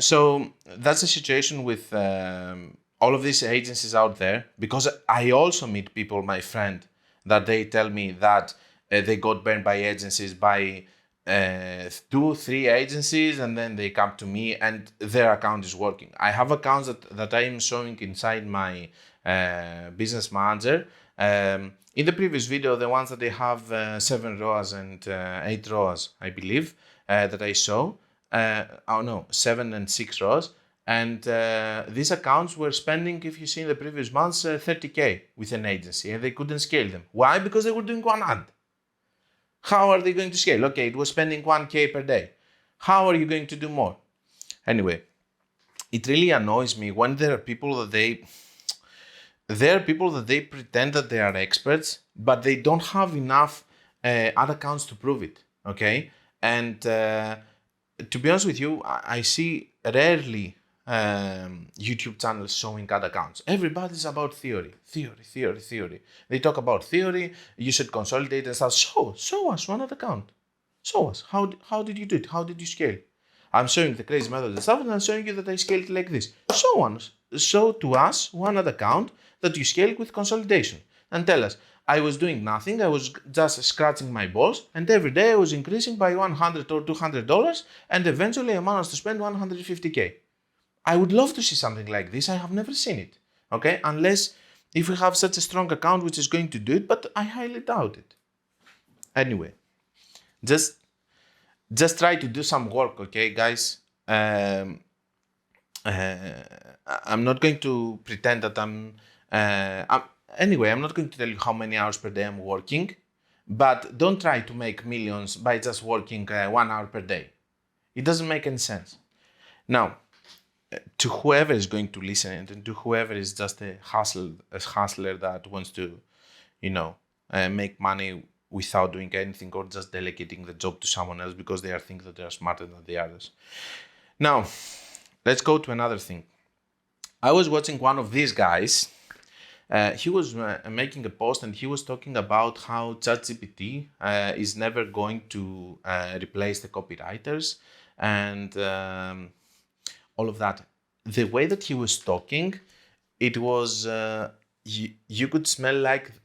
Speaker 1: So that's the situation with all of these agencies out there, because I also meet people, my friend, that they tell me that they got burned by agencies, by 2-3 agencies, and then they come to me and their account is working. I have accounts that I am showing inside my business manager. In the previous video, the ones that they have 7 ROAS and 8 ROAS, I believe, that I saw. 7 and 6 ROAS. And these accounts were spending, if you see in the previous months, 30K with an agency, and they couldn't scale them. Why? Because they were doing one ad. How are they going to scale? Okay, it was spending 1K per day. How are you going to do more? Anyway, it really annoys me when there are people that they pretend that they are experts, but they don't have enough ad accounts to prove it. Okay, and to be honest with you, I see rarely YouTube channels showing ad accounts. Everybody's about theory. They talk about theory. You should consolidate and stuff. Show us one ad account. Show us. How did you do it? How did you scale? I'm showing the crazy method and stuff, and I'm showing you that I scaled like this. Show to us one ad account that you scaled with consolidation, and tell us, I was doing nothing, I was just scratching my balls, and every day I was increasing by $100 or $200, and eventually I managed to spend $150K. I would love to see something like this. I have never seen it. Okay? Unless if we have such a strong account which is going to do it, but I highly doubt it. Anyway, just try to do some work, okay, guys? I'm not going to pretend that Anyway, I'm not going to tell you how many hours per day I'm working, but don't try to make millions by just working 1 hour per day. It doesn't make any sense. Now, to whoever is going to listen and to whoever is just a hustler that wants to, make money without doing anything or just delegating the job to someone else because they think that they are smarter than the others. Now, let's go to another thing. I was watching one of these guys. He was making a post and he was talking about how ChatGPT is never going to replace the copywriters and all of that. The way that he was talking, it was you could smell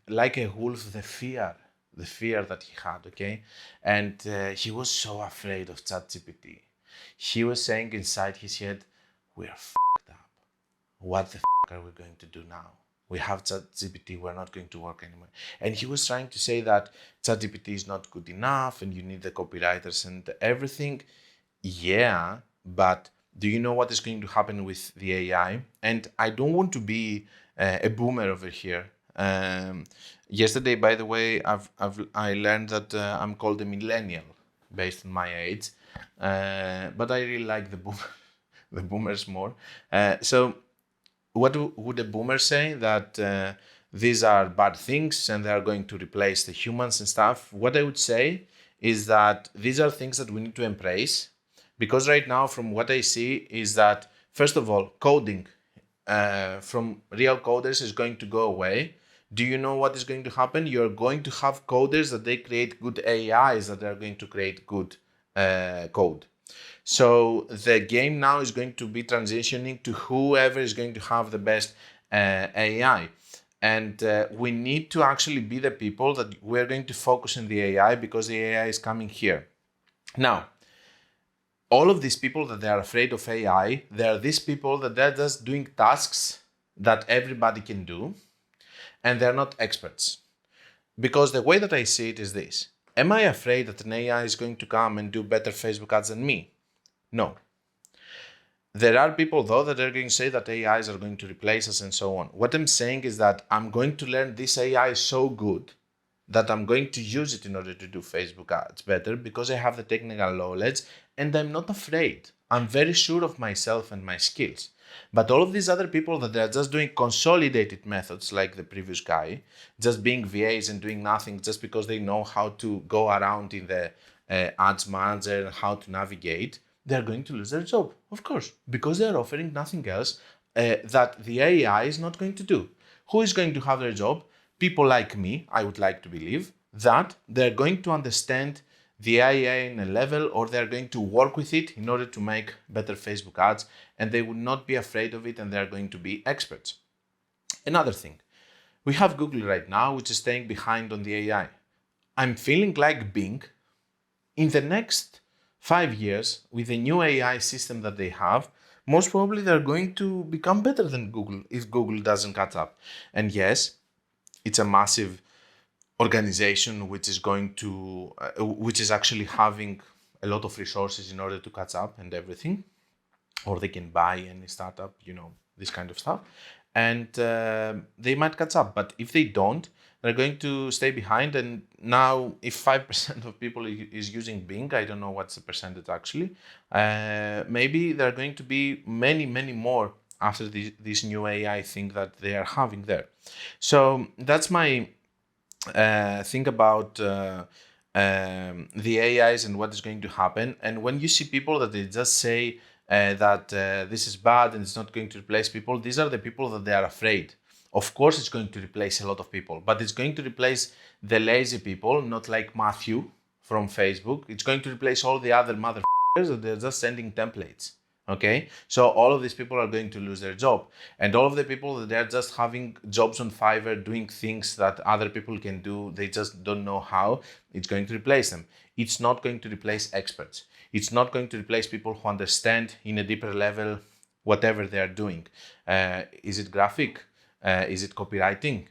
Speaker 1: like a wolf the fear that he had, okay? And he was so afraid of ChatGPT. He was saying inside his head, we're f***ed up. What the are we going to do now? We have ChatGPT, we're not going to work anymore. And he was trying to say that ChatGPT is not good enough and you need the copywriters and everything. Yeah, but do you know what is going to happen with the AI? And I don't want to be a boomer over here. Yesterday, by the way, I learned that I'm called a millennial based on my age, but I really like the boomers more. So what would a boomer say? That these are bad things and they are going to replace the humans and stuff. What I would say is that these are things that we need to embrace, because right now, from what I see, is that, first of all, coding from real coders is going to go away. Do you know what is going to happen? You're going to have coders that they create good AIs that are going to create good code. So the game now is going to be transitioning to whoever is going to have the best AI. And we need to actually be the people that we're going to focus on the AI because the AI is coming here. Now, all of these people that they are afraid of AI, they are these people that they're just doing tasks that everybody can do, and they're not experts. Because the way that I see it is this: am I afraid that an AI is going to come and do better Facebook ads than me? No. There are people, though, that are going to say that AIs are going to replace us and so on. What I'm saying is that I'm going to learn this AI so good that I'm going to use it in order to do Facebook ads better because I have the technical knowledge and I'm not afraid. I'm very sure of myself and my skills. But all of these other people that are just doing consolidated methods like the previous guy, just being VAs and doing nothing just because they know how to go around in the ads manager and how to navigate, they're going to lose their job, of course, because they're offering nothing else that the AI is not going to do. Who is going to have their job? People like me, I would like to believe, that they're going to understand the AI in a level, or they're going to work with it in order to make better Facebook ads, and they would not be afraid of it, and they're going to be experts. Another thing, we have Google right now, which is staying behind on the AI. I'm feeling like Bing, in the next 5 years, with the new AI system that they have, most probably they're going to become better than Google if Google doesn't catch up. And yes, it's a massive organization which is going to, which is actually having a lot of resources in order to catch up and everything, or they can buy any startup, this kind of stuff, and they might catch up. But if they don't, they're going to stay behind. And now, if 5% of people is using Bing, I don't know what's the percentage actually, maybe there are going to be many, many more after this new AI thing that they are having there. So that's my think about the AIs and what is going to happen. And when you see people that they just say that this is bad and it's not going to replace people, these are the people that they are afraid. Of course, it's going to replace a lot of people, but it's going to replace the lazy people, not like Matthew from Facebook. It's going to replace all the other motherfuckers that they're just sending templates. Okay, so all of these people are going to lose their job, and all of the people that they're just having jobs on Fiverr doing things that other people can do, they just don't know how. It's going to replace them. It's not going to replace experts. It's not going to replace people who understand in a deeper level whatever they are doing. Is it graphic? Is it copywriting?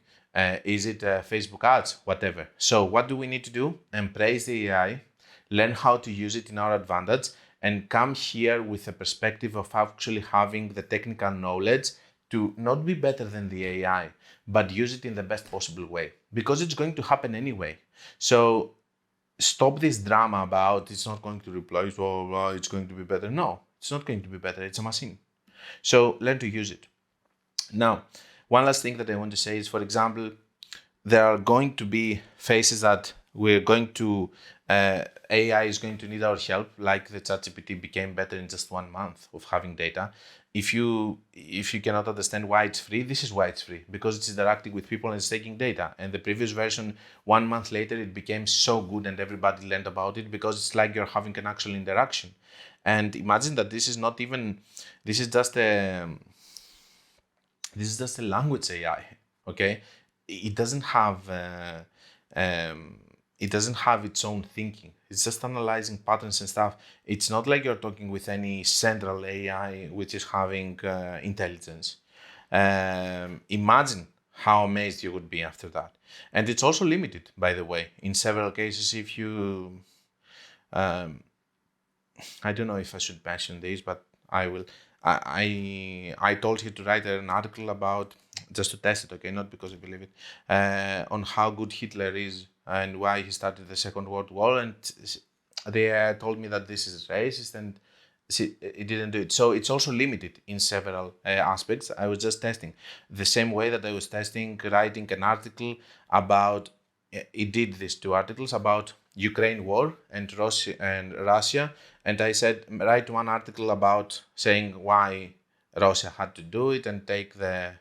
Speaker 1: Is it Facebook ads? Whatever. So what do we need to do? Embrace the AI, learn how to use it in our advantage, and come here with a perspective of actually having the technical knowledge to not be better than the AI, but use it in the best possible way, because it's going to happen anyway. So stop this drama about it's not going to replace, or it's going to be better. No, it's not going to be better. It's a machine. So learn to use it. Now, one last thing that I want to say is, for example, there are going to be phases that we're going to, AI is going to need our help, like the ChatGPT became better in just 1 month of having data. If you cannot understand why it's free, this is why it's free, because it's interacting with people and it's taking data. And the previous version, 1 month later, it became so good and everybody learned about it because it's like you're having an actual interaction. And imagine that this is just a language AI, okay? It doesn't have its own thinking. It's just analyzing patterns and stuff. It's not like you're talking with any central AI which is having intelligence. Imagine how amazed you would be after that. And it's also limited, by the way. In several cases, if you, I don't know if I should mention this, but I will. I told you to write an article about, just to test it, okay, not because I believe it, on how good Hitler is and why he started the Second World War, and they told me that this is racist, and it didn't do it. So it's also limited in several aspects. I was just testing the same way that I was testing writing an article about. It did these 2 articles about Ukraine war and Russia, and I said write one article about saying why Russia had to do it and take the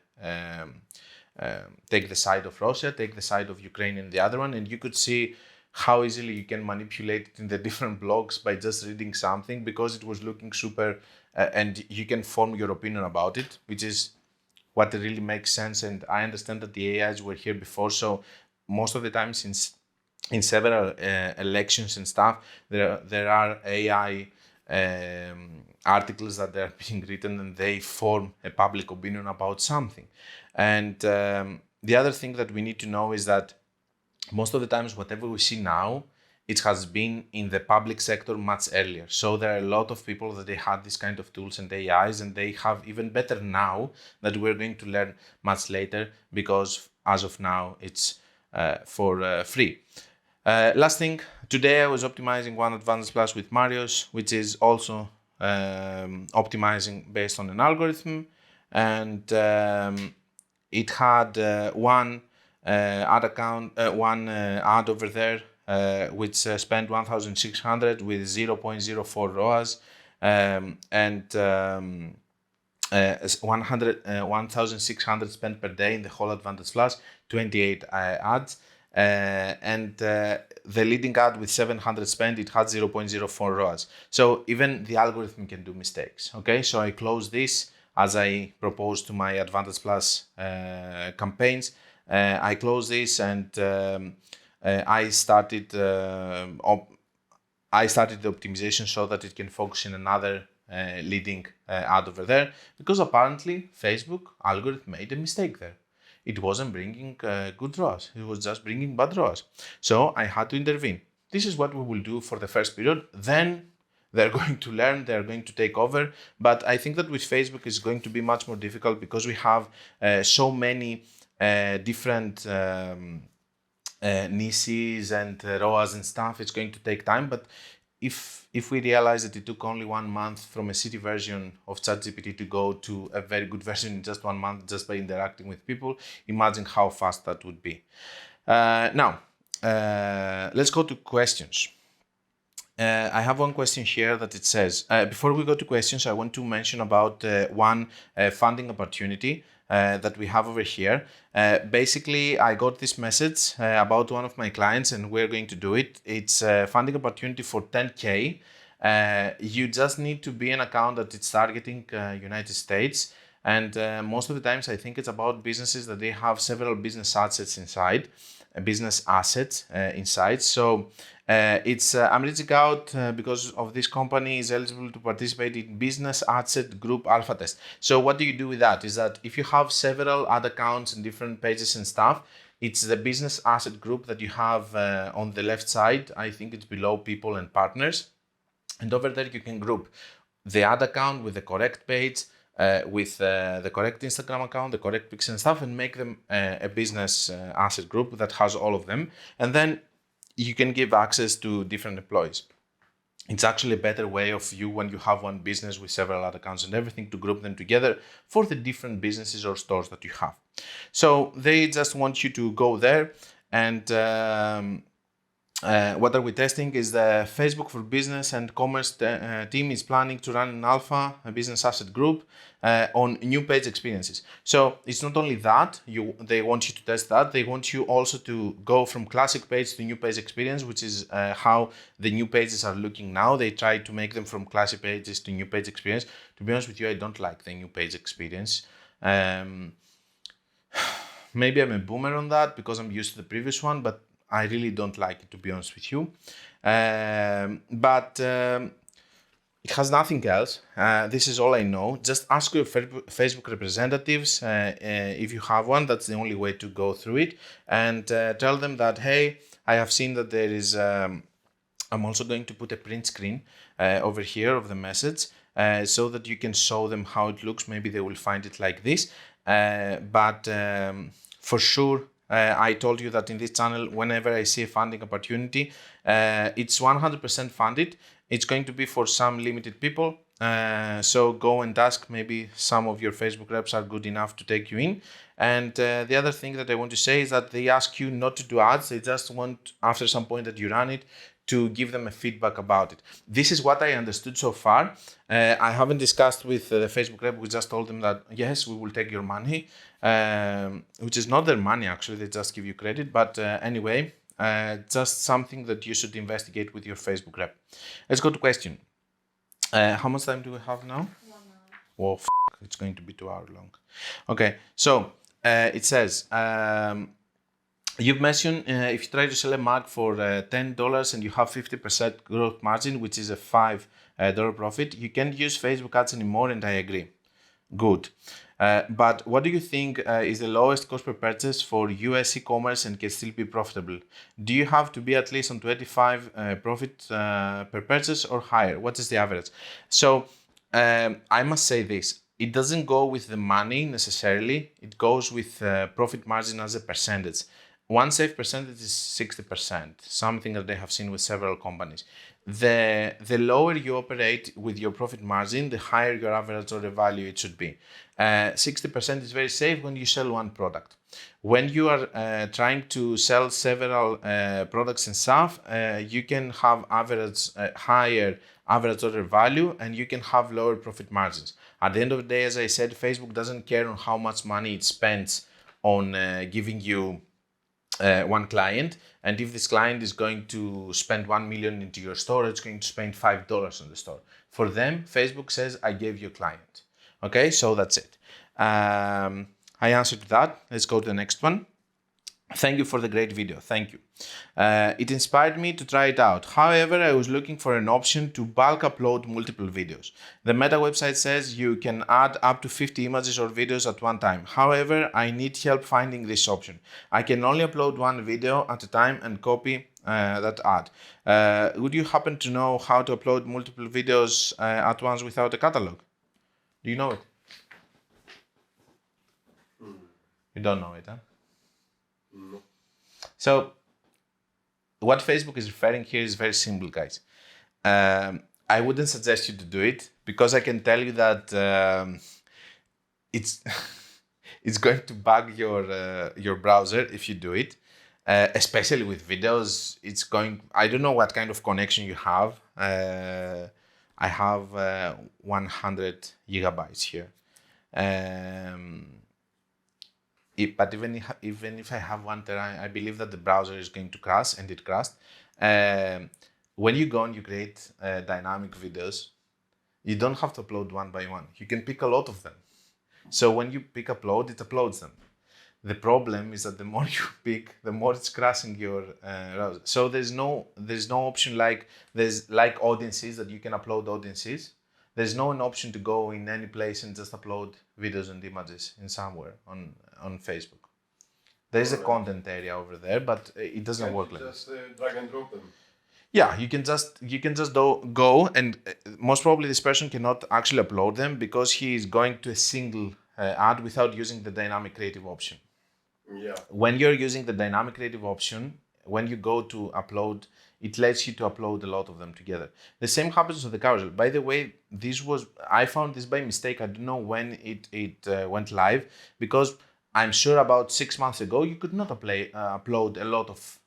Speaker 1: side of Russia, take the side of Ukraine in the other one, and you could see how easily you can manipulate it in the different blogs by just reading something, because it was looking super, and you can form your opinion about it, which is what really makes sense. And I understand that the AIs were here before, so most of the time, since in several elections and stuff, there are AI articles that are being written, and they form a public opinion about something. And the other thing that we need to know is that most of the times, whatever we see now, it has been in the public sector much earlier. So there are a lot of people that they had this kind of tools and AIs, and they have even better now that we're going to learn much later, because as of now, it's for free. Last thing, today I was optimizing one Advantage Plus with Marios, which is also optimizing based on an algorithm, and it had one ad account, one ad over there, which spent 1,600 with 0.04 ROAS, and 1,600 spent per day in the whole Advantage Plus, 28 ads. And the leading ad with 700 spent, it had 0.04 ROAS. So even the algorithm can do mistakes. Okay, so I close this as I proposed to my Advantage Plus campaigns. I close this, and I started the optimization so that it can focus in another leading ad over there, because apparently Facebook algorithm made a mistake there. It wasn't bringing good ROAS. It was just bringing bad ROAS. So I had to intervene. This is what we will do for the first period. Then they're going to learn, they're going to take over. But I think that with Facebook it's going to be much more difficult, because we have so many different niches and ROAS and stuff. It's going to take time. But if we realize that it took only 1 month from a city version of ChatGPT to go to a very good version in just 1 month, just by interacting with people, imagine how fast that would be. Now, let's go to questions. I have one question here that it says, before we go to questions, I want to mention about one funding opportunity that we have over here. Basically, I got this message about one of my clients, and we're going to do it. It's a funding opportunity for 10K. You just need to be an account that it's targeting United States. And most of the times, I think it's about businesses that they have several business assets inside. So I'm reaching out because of this company is eligible to participate in Business Asset Group Alpha Test. So what do you do with that? Is that if you have several ad accounts and different pages and stuff, it's the Business Asset Group that you have on the left side. I think it's below People and Partners. And over there you can group the ad account with the correct page, with the correct Instagram account, the correct pics and stuff, and make them a business asset group that has all of them. And then you can give access to different employees. It's actually a better way of you, when you have one business with several ad accounts and everything, to group them together for the different businesses or stores that you have. So they just want you to go there, and what are we testing is the Facebook for Business and Commerce team is planning to run an alpha, a business asset group, on new page experiences. So it's not only that, they want you to test that, they want you also to go from classic page to new page experience, which is how the new pages are looking now. They try to make them from classic pages to new page experience. To be honest with you, I don't like the new page experience. Maybe I'm a boomer on that because I'm used to the previous one, but I really don't like it, to be honest with you. But it has nothing else. This is all I know. Just ask your Facebook representatives if you have one. That's the only way to go through it. And tell them that, hey, I have seen that there is... I'm also going to put a print screen over here of the message so that you can show them how it looks. Maybe they will find it like this. But for sure, I told you that in this channel, whenever I see a funding opportunity, it's 100% funded. It's going to be for some limited people. So go and ask. Maybe some of your Facebook reps are good enough to take you in. And the other thing that I want to say is that they ask you not to do ads. They just want, after some point that you run it, to give them a feedback about it. This is what I understood so far. I haven't discussed with the Facebook rep. We just told them that, yes, we will take your money, which is not their money, actually. They just give you credit. But anyway, just something that you should investigate with your Facebook rep. Let's go to question. How much time do we have now? 1 hour. Whoa, It's going to be 2 hours long. Okay, so it says, you've mentioned if you try to sell a Mac for $10 and you have 50% growth margin, which is a $5 profit, you can't use Facebook ads anymore, and I agree. Good. But what do you think is the lowest cost per purchase for US e-commerce and can still be profitable? Do you have to be at least on 25 profit per purchase or higher? What is the average? So I must say this. It doesn't go with the money necessarily. It goes with profit margin as a percentage. One safe percentage is 60%, something that I have seen with several companies. The lower you operate with your profit margin, the higher your average order value it should be. 60% is very safe when you sell one product. When you are trying to sell several products and stuff, you can have higher average order value, and you can have lower profit margins. At the end of the day, as I said, Facebook doesn't care on how much money it spends on giving you one client, and if this client is going to spend 1 million into your store, it's going to spend $5 on the store. For them, Facebook says, I gave you a client. Okay, so that's it. I answered that. Let's go to the next one. Thank you for the great video. Thank you. It inspired me to try it out. However, I was looking for an option to bulk upload multiple videos. The Meta website says you can add up to 50 images or videos at one time. However, I need help finding this option. I can only upload one video at a time and copy that ad. Would you happen to know how to upload multiple videos at once without a catalog? Do you know it? You don't know it, huh?
Speaker 2: No.
Speaker 1: So what Facebook is referring here is very simple, guys. I wouldn't suggest you to do it because I can tell you that it's it's going to bug your browser if you do it, especially with videos. I don't know what kind of connection you have. I have 100 gigabytes here. But even if I have 1 tera, I believe that the browser is going to crash, and it crashed. When you go and you create dynamic videos, you don't have to upload one by one. You can pick a lot of them. So when you pick upload, it uploads them. The problem is that the more you pick, the more it's crashing your browser. So there's no option like audiences that you can upload audiences. There's no an option to go in any place and just upload videos and images in somewhere on Facebook. There is a content area over there, but it doesn't work like that.
Speaker 2: Just drag and drop them.
Speaker 1: Yeah, you can just go, and most probably this person cannot actually upload them because he is going to a single ad without using the dynamic creative option.
Speaker 2: Yeah.
Speaker 1: When you're using the dynamic creative option, when you go to upload, it lets you to upload a lot of them together. The same happens with the carousel. By the way, I found this by mistake. I don't know when it went live, because I'm sure about 6 months ago, you could not upload a lot of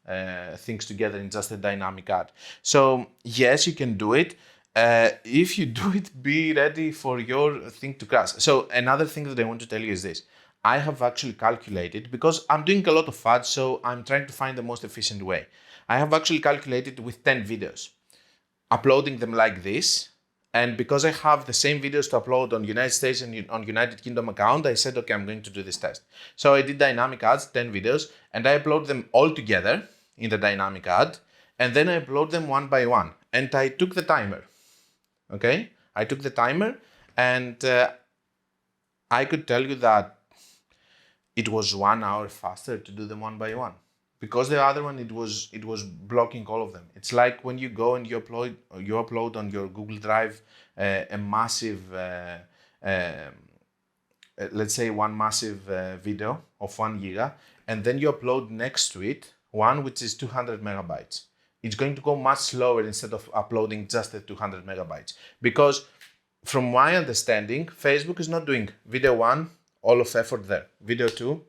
Speaker 1: things together in just a dynamic ad. So yes, you can do it. If you do it, be ready for your thing to crash. So another thing that I want to tell you is this. I have actually calculated, because I'm doing a lot of ads, so I'm trying to find the most efficient way. I have actually calculated with 10 videos, uploading them like this. And because I have the same videos to upload on United States and on United Kingdom account, I said, okay, I'm going to do this test. So I did dynamic ads, 10 videos, and I upload them all together in the dynamic ad. And then I upload them one by one. And I took the timer. Okay? I took the timer, and I could tell you that it was 1 hour faster to do them one by one. Because the other one, it was blocking all of them. It's like when you go and you upload on your Google Drive a massive, let's say one massive video of 1 giga, and then you upload next to it one which is 200 megabytes. It's going to go much slower instead of uploading just the 200 megabytes. Because from my understanding, Facebook is not doing video 1, all of effort there. Video 2,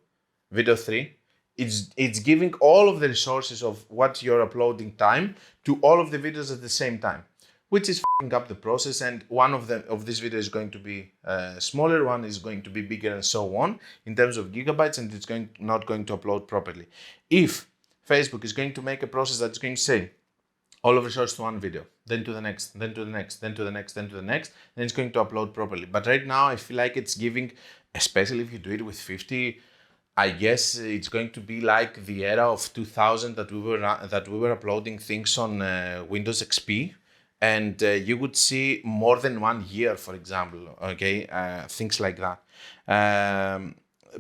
Speaker 1: video 3. It's giving all of the resources of what you're uploading time to all of the videos at the same time, which is f***ing up the process. And one of this video is going to be smaller, one is going to be bigger, and so on in terms of gigabytes, and it's not going to upload properly. If Facebook is going to make a process that's going to say all of resources to one video, then to the next, then to the next, then to the next, then to the next, then it's going to upload properly. But right now, I feel like it's giving, especially if you do it with 50, I guess it's going to be like the era of 2000 that we were uploading things on Windows XP, and you would see more than 1 year, for example. Okay, things like that.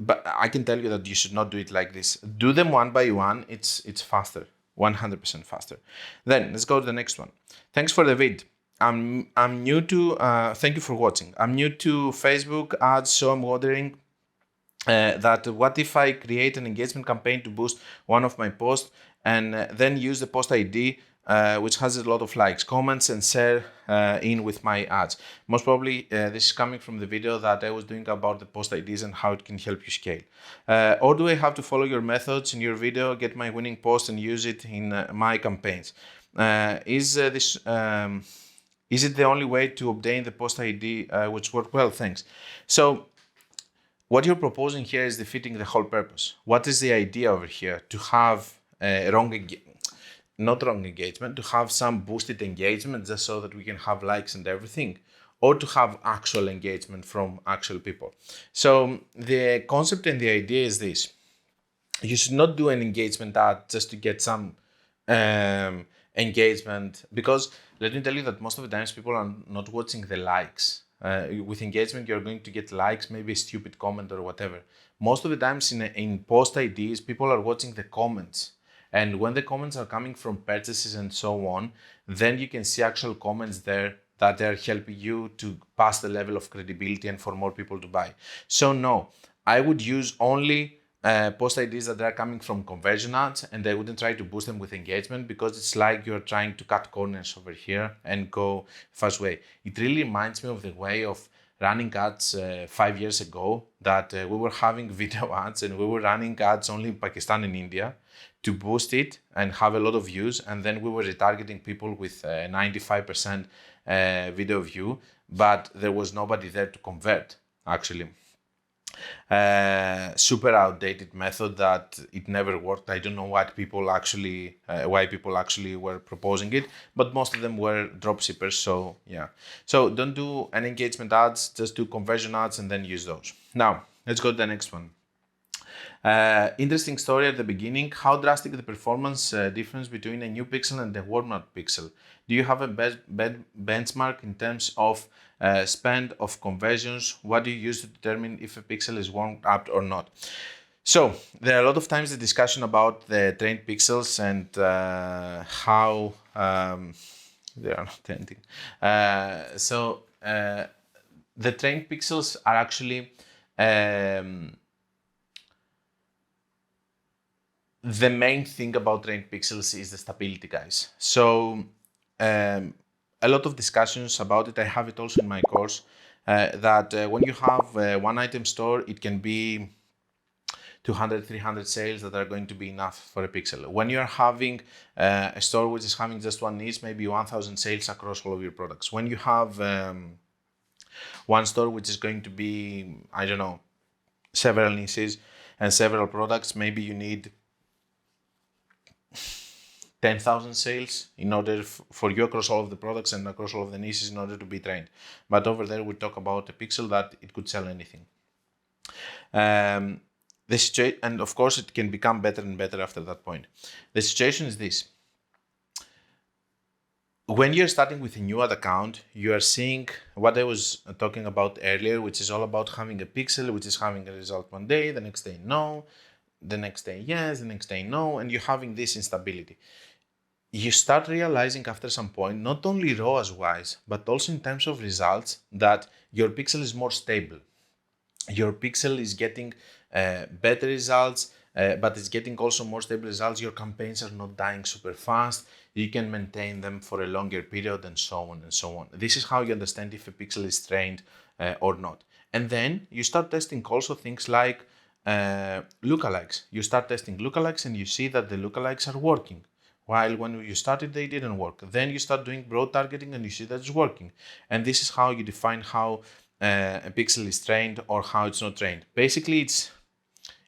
Speaker 1: But I can tell you that you should not do it like this. Do them one by one. It's faster, 100% faster. Then let's go to the next one. Thanks for the vid. I'm new to. Thank you for watching. I'm new to Facebook ads, so I'm wondering that what if I create an engagement campaign to boost one of my posts and then use the post ID which has a lot of likes, comments, and share in with my ads. Most probably this is coming from the video that I was doing about the post IDs and how it can help you scale. Or do I have to follow your methods in your video, get my winning post and use it in my campaigns? Is it the only way to obtain the post ID which worked well? Thanks. So what you're proposing here is defeating the whole purpose. What is the idea over here? To have not wrong engagement, to have some boosted engagement just so that we can have likes and everything, or to have actual engagement from actual people. So the concept and the idea is this. You should not do an engagement ad just to get some engagement, because let me tell you that most of the times people are not watching the likes. With engagement, you're going to get likes, maybe a stupid comment or whatever. Most of the times in post IDs, people are watching the comments. And when the comments are coming from purchases and so on, then you can see actual comments there that they're helping you to pass the level of credibility and for more people to buy. So no, I would use only post IDs that are coming from conversion ads, and I wouldn't try to boost them with engagement, because it's like you're trying to cut corners over here and go fast way. It really reminds me of the way of running ads 5 years ago, that we were having video ads and we were running ads only in Pakistan and India to boost it and have a lot of views, and then we were retargeting people with 95% video view, but there was nobody there to convert actually. Super outdated method that it never worked. I don't know why people actually were proposing it, but most of them were dropshippers. So yeah, so don't do an engagement ads, just do conversion ads and then use those. Now let's go to the next one. Interesting story at the beginning. How drastic the performance difference between a new pixel and a warm-up pixel? Do you have a benchmark in terms of spend of conversions? What do you use to determine if a pixel is warmed up or not? So there are a lot of times the discussion about the trained pixels and how they are not trending. The trained pixels are actually the main thing about trained pixels is the stability, guys. So a lot of discussions about it. I have it also in my course, that when you have one item store, it can be 200, 300 sales that are going to be enough for a pixel. When you're having a store which is having just one niche, maybe 1,000 sales across all of your products. When you have one store which is going to be, I don't know, several niches and several products, maybe you need 10,000 sales in order for you across all of the products and across all of the niches in order to be trained. But over there we talk about a pixel that it could sell anything. And of course it can become better and better after that point. The situation is this. When you're starting with a new ad account, you are seeing what I was talking about earlier, which is all about having a pixel, which is having a result one day, the next day no, the next day yes, the next day no, and you're having this instability. You start realizing after some point, not only ROAS wise, but also in terms of results, that your pixel is more stable. Your pixel is getting better results, but it's getting also more stable results. Your campaigns are not dying super fast. You can maintain them for a longer period and so on and so on. This is how you understand if a pixel is trained or not. And then you start testing also things like lookalikes. You start testing lookalikes and you see that the lookalikes are working. While when you started, they didn't work. Then you start doing broad targeting and you see that it's working. And this is how you define how a pixel is trained or how it's not trained. Basically, it's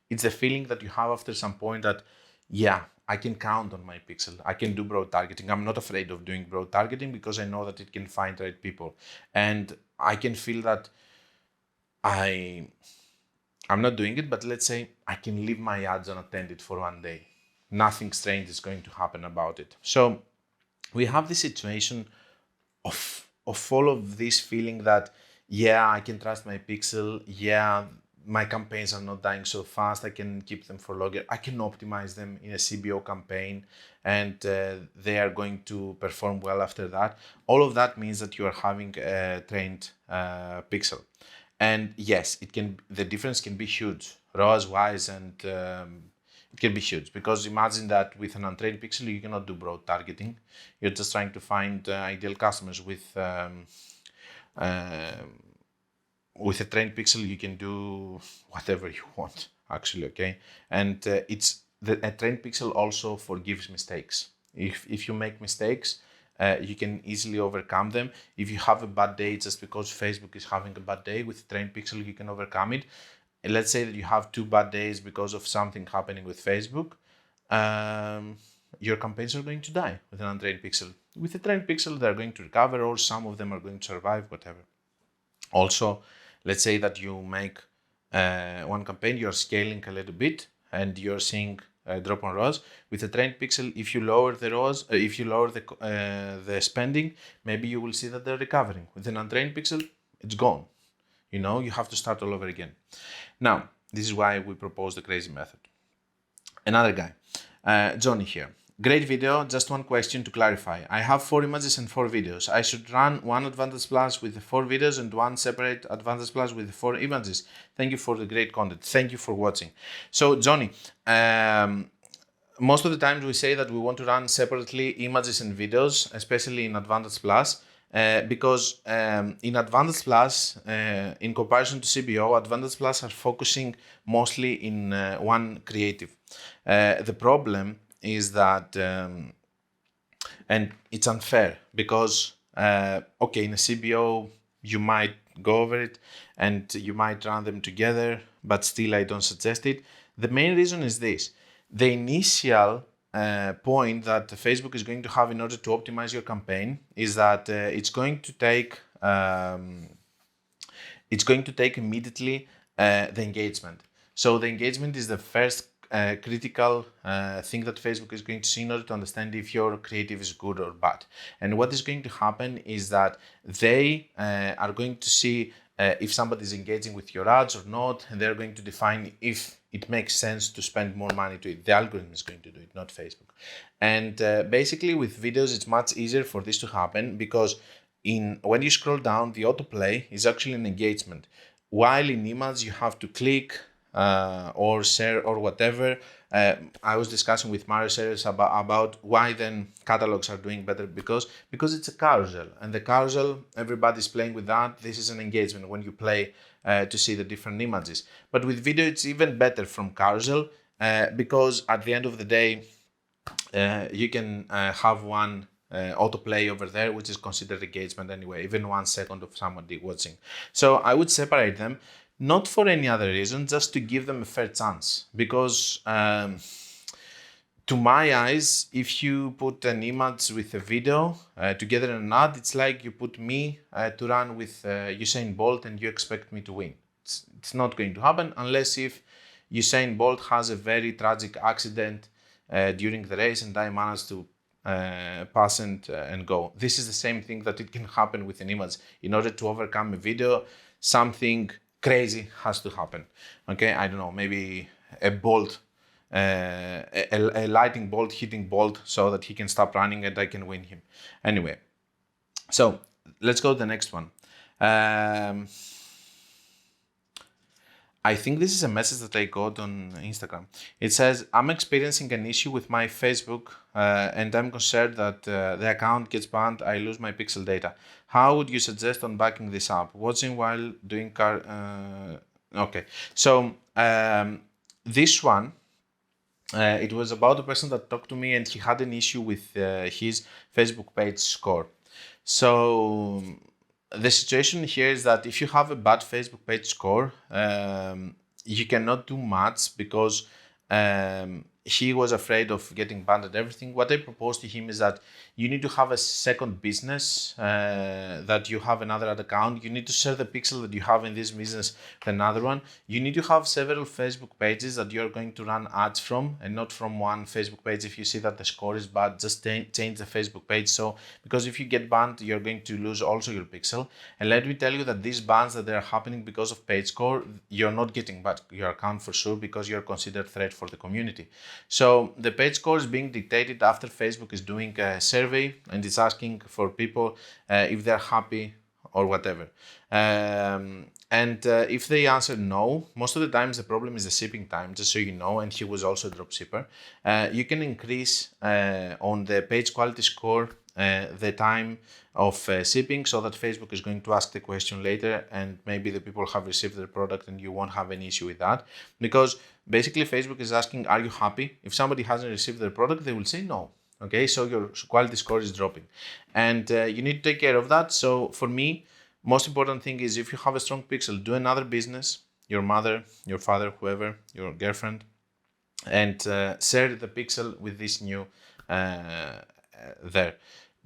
Speaker 1: the feeling that you have after some point that, yeah, I can count on my pixel. I can do broad targeting. I'm not afraid of doing broad targeting because I know that it can find right people. And I can feel that I'm not doing it, but let's say I can leave my ads unattended for one day. Nothing strange is going to happen about it. So we have this situation of all of this feeling that, yeah, I can trust my pixel. Yeah, my campaigns are not dying so fast. I can keep them for longer. I can optimize them in a CBO campaign and they are going to perform well after that. All of that means that you are having a trained pixel. And yes, the difference can be huge, ROAS wise, and it can be huge because imagine that with an untrained pixel, you cannot do broad targeting. You're just trying to find ideal customers. With a trained pixel, you can do whatever you want, actually, okay? And a trained pixel also forgives mistakes. If you make mistakes, you can easily overcome them. If you have a bad day just because Facebook is having a bad day, with a trained pixel, you can overcome it. And let's say that you have 2 bad days because of something happening with Facebook. Your campaigns are going to die with an untrained pixel. With a trained pixel, they're going to recover, or some of them are going to survive, whatever. Also, let's say that you make one campaign, you're scaling a little bit, and you're seeing a drop on ROAS. With a trained pixel, if you lower the ROAS, if you lower the spending, maybe you will see that they're recovering. With an untrained pixel, it's gone. You have to start all over again. Now, this is why we propose the crazy method. Another guy, Johnny here. Great video, just one question to clarify. I have 4 images and 4 videos. I should run one Advantage Plus with the 4 videos and one separate Advantage Plus with the 4 images. Thank you for the great content. Thank you for watching. So, Johnny, most of the times we say that we want to run separately images and videos, especially in Advantage Plus. Because in Advantage Plus, in comparison to CBO, Advantage Plus are focusing mostly in one creative. The problem is that, and it's unfair because, okay, in a CBO, you might go over it and you might run them together, but still I don't suggest it. The main reason is this. The initial point that Facebook is going to have in order to optimize your campaign is that it's going to take immediately the engagement. So the engagement is the first critical thing that Facebook is going to see in order to understand if your creative is good or bad. And what is going to happen is that they are going to see if somebody is engaging with your ads or not, and they're going to define if it makes sense to spend more money to it. The algorithm is going to do it, not Facebook. And basically with videos, it's much easier for this to happen because when you scroll down, the autoplay is actually an engagement. While in image, you have to click or share or whatever. I was discussing with Mario Series about why then catalogs are doing better because it's a carousel, and the carousel, everybody's playing with that. This is an engagement when you play to see the different images. But with video, it's even better from carousel because at the end of the day, you can have one autoplay over there, which is considered engagement anyway, even 1 second of somebody watching. So I would separate them. Not for any other reason, just to give them a fair chance. Because to my eyes, if you put an image with a video together in an ad, it's like you put me to run with Usain Bolt and you expect me to win. It's not going to happen unless if Usain Bolt has a very tragic accident during the race and I manage to pass and go. This is the same thing that it can happen with an image. In order to overcome a video, something crazy has to happen. Okay, I don't know, maybe a bolt, a lightning bolt hitting Bolt so that he can stop running and I can win him. Anyway, so let's go to the next one. I think this is a message that I got on Instagram. It says, I'm experiencing an issue with my Facebook and I'm concerned that the account gets banned, I lose my pixel data. How would you suggest on backing this up? Watching while doing okay, so this one, it was about a person that talked to me and he had an issue with his Facebook page score. So the situation here is that if you have a bad Facebook page score, you cannot do much because he was afraid of getting banned and everything. What I proposed to him is that you need to have a second business, that you have another ad account. You need to share the pixel that you have in this business with another one. You need to have several Facebook pages that you're going to run ads from, and not from one Facebook page. If you see that the score is bad, just change the Facebook page. So, because if you get banned, you're going to lose also your pixel. And let me tell you that these bans that are happening because of page score, you're not getting back your account for sure, because you're considered threat for the community. So the page score is being dictated after Facebook is doing a survey and it's asking for people if they're happy or whatever. If they answer no, most of the times the problem is the shipping time, just so you know, and he was also a drop shipper. You can increase on the page quality score the time of shipping, so that Facebook is going to ask the question later, and maybe the people have received their product and you won't have any issue with that. Because basically Facebook is asking, are you happy? If somebody hasn't received their product, they will say no. Okay, so your quality score is dropping, and you need to take care of that. So for me, most important thing is, if you have a strong pixel, do another business, your mother, your father, whoever, your girlfriend, and share the pixel with this new there.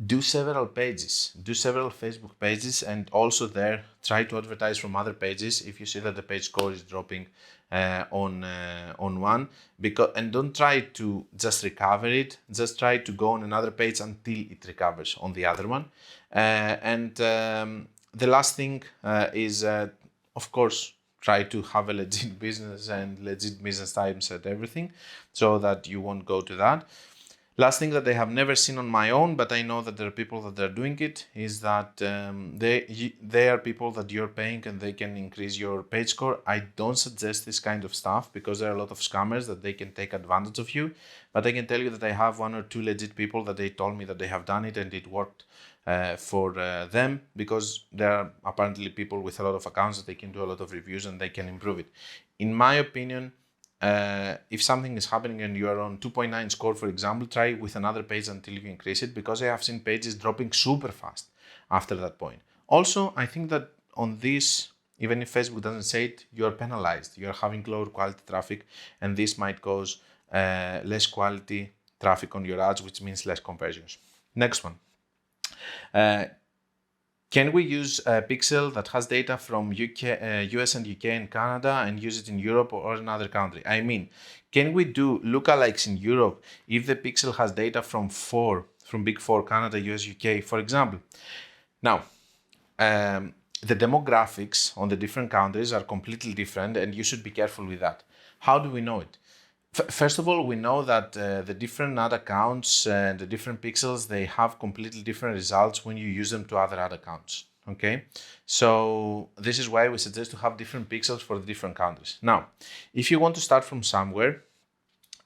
Speaker 1: Do several pages, do several Facebook pages, and also there try to advertise from other pages if you see that the page score is dropping on one. And don't try to just recover it, just try to go on another page until it recovers on the other one. The last thing is, of course, try to have a legit business and legit business times and everything, so that you won't go to that. Last thing that I have never seen on my own, but I know that there are people that are doing it, is that they are people that you're paying and they can increase your page score. I don't suggest this kind of stuff, because there are a lot of scammers that they can take advantage of you. But I can tell you that I have 1 or 2 legit people that they told me that they have done it and it worked for them, because there are apparently people with a lot of accounts that they can do a lot of reviews and they can improve it. In my opinion, if something is happening and you are on 2.9 score, for example, try with another page until you increase it, because I have seen pages dropping super fast after that point. Also, I think that on this, even if Facebook doesn't say it, you are penalized. You are having lower quality traffic, and this might cause less quality traffic on your ads, which means less conversions. Next one. Can we use a pixel that has data from US and UK and Canada and use it in Europe or another country? I mean, can we do lookalikes in Europe if the pixel has data from Big Four, Canada, US, UK, for example? Now, the demographics on the different countries are completely different, and you should be careful with that. How do we know it? First of all, we know that the different ad accounts and the different pixels, they have completely different results when you use them to other ad accounts. Okay, so this is why we suggest to have different pixels for the different countries. Now, if you want to start from somewhere,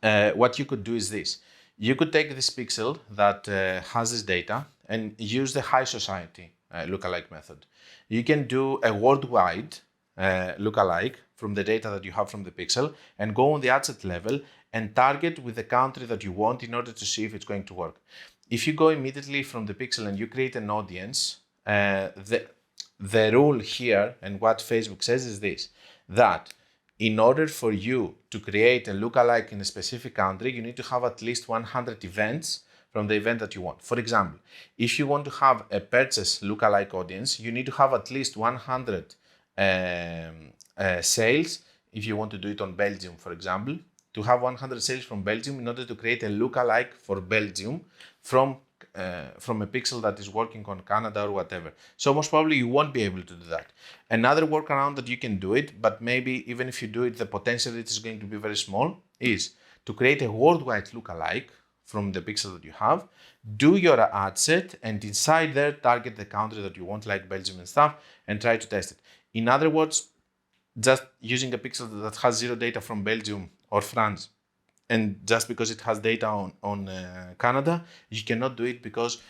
Speaker 1: what you could do is this. You could take this pixel that has this data and use the high society lookalike method. You can do a worldwide lookalike from the data that you have from the pixel, and go on the ad set level and target with the country that you want in order to see if it's going to work. If you go immediately from the pixel and you create an audience, the rule here and what Facebook says is this, that in order for you to create a lookalike in a specific country, you need to have at least 100 events from the event that you want. For example, if you want to have a purchase lookalike audience, you need to have at least 100 sales. If you want to do it on Belgium, for example, to have 100 sales from Belgium in order to create a lookalike for Belgium from a pixel that is working on Canada or whatever. So most probably you won't be able to do that. Another workaround that you can do it, but maybe even if you do it, the potential it is going to be very small, is to create a worldwide lookalike from the pixel that you have, do your ad set, and inside there target the country that you want, like Belgium and stuff, and try to test it. In other words, just using a pixel that has zero data from Belgium or France, and just because it has data on Canada, you cannot do it, because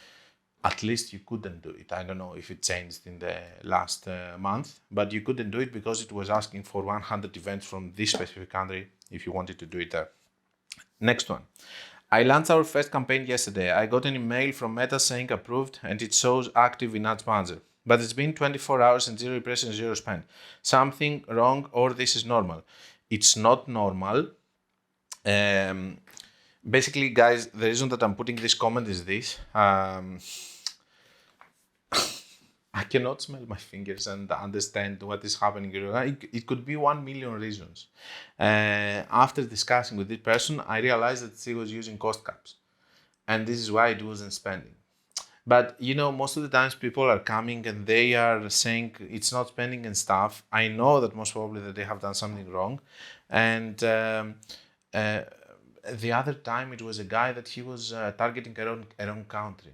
Speaker 1: at least you couldn't do it. I don't know if it changed in the last month, but you couldn't do it because it was asking for 100 events from this specific country if you wanted to do it there. Next one. I launched our first campaign yesterday. I got an email from Meta saying approved, and it shows active in Ads Manager. But it's been 24 hours and 0 impressions, 0 spend. Something wrong, or this is normal? It's not normal. Um, Basically, guys, the reason that I'm putting this comment is this. I cannot smell my fingers and understand what is happening. It could be 1 million reasons. After discussing with this person, I realized that she was using cost caps. And this is why it wasn't spending. But most of the times people are coming and they are saying it's not spending and stuff. I know that most probably that they have done something wrong. And the other time it was a guy that he was targeting a wrong country.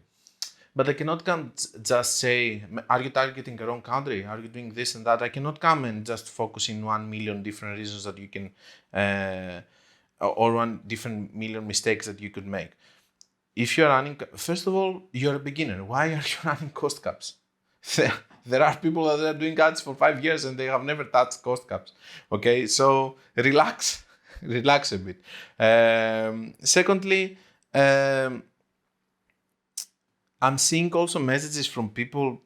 Speaker 1: But I cannot come just say, are you targeting a wrong country? Are you doing this and that? I cannot come and just focus in 1 million different reasons that you can, or 1 different million mistakes that you could make. If you're running, first of all, you're a beginner. Why are you running cost caps? There are people that are doing ads for 5 years and they have never touched cost caps. Okay, so relax, relax a bit. Secondly, I'm seeing also messages from people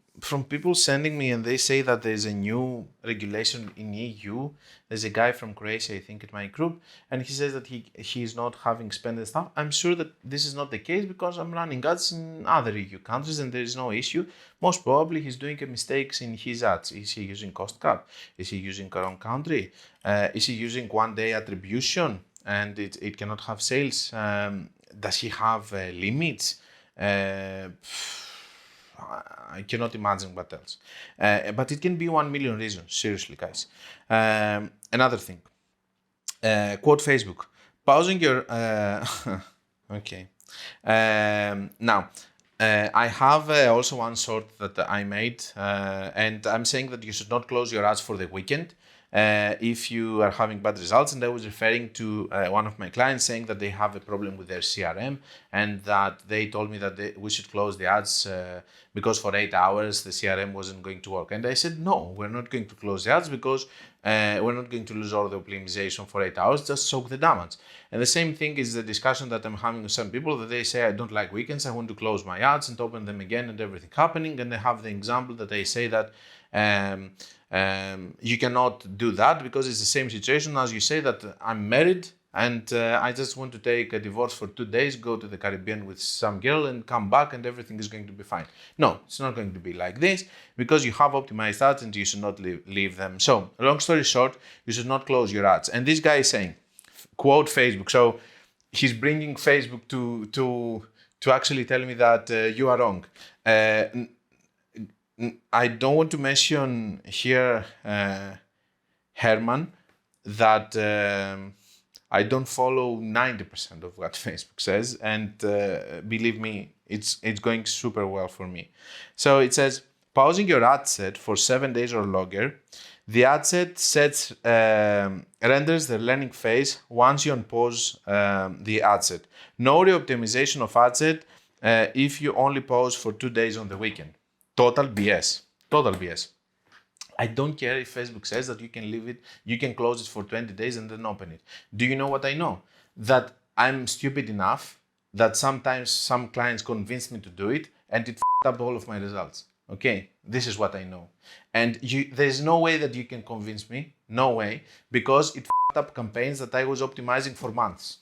Speaker 1: sending me, and they say that there's a new regulation in EU. There's a guy from Croatia, I think, in my group, and he says that he's not having spent and stuff. I'm sure that this is not the case because I'm running ads in other EU countries and there is no issue. Most probably he's doing a mistakes in his ads. Is he using cost cap? Is he using a wrong country? Is he using 1 day attribution and it cannot have sales? Does he have limits? I cannot imagine what else. But it can be 1 million reasons, seriously, guys. Another thing. Quote Facebook. Pausing your... okay. Now, I have also one short that I made, and I'm saying that you should not close your ads for the weekend. If you are having bad results, and I was referring to one of my clients saying that they have a problem with their CRM and that they told me that we should close the ads because for 8 hours the CRM wasn't going to work. And I said, no, we're not going to close the ads because we're not going to lose all the optimization for 8 hours, just soak the damage. And the same thing is the discussion that I'm having with some people that they say, I don't like weekends, I want to close my ads and open them again and everything happening. And I have the example that I say that you cannot do that because it's the same situation as you say that I'm married and I just want to take a divorce for 2 days, go to the Caribbean with some girl and come back and everything is going to be fine. No, it's not going to be like this because you have optimized ads and you should not leave them. So long story short, you should not close your ads. And this guy is saying, quote Facebook. So he's bringing Facebook to actually tell me that you are wrong. I don't want to mention here, Herman, that I don't follow 90% of what Facebook says, and believe me, it's going super well for me. So it says, pausing your ad set for 7 days or longer. The ad set renders the learning phase once you unpause the ad set. No reoptimization of ad set if you only pause for 2 days on the weekend. Total BS. Total BS. I don't care if Facebook says that you can leave it, you can close it for 20 days and then open it. Do you know what I know? That I'm stupid enough that sometimes some clients convince me to do it and it f***ed up all of my results. Okay, this is what I know. And there's no way that you can convince me, no way, because it f***ed up campaigns that I was optimizing for months.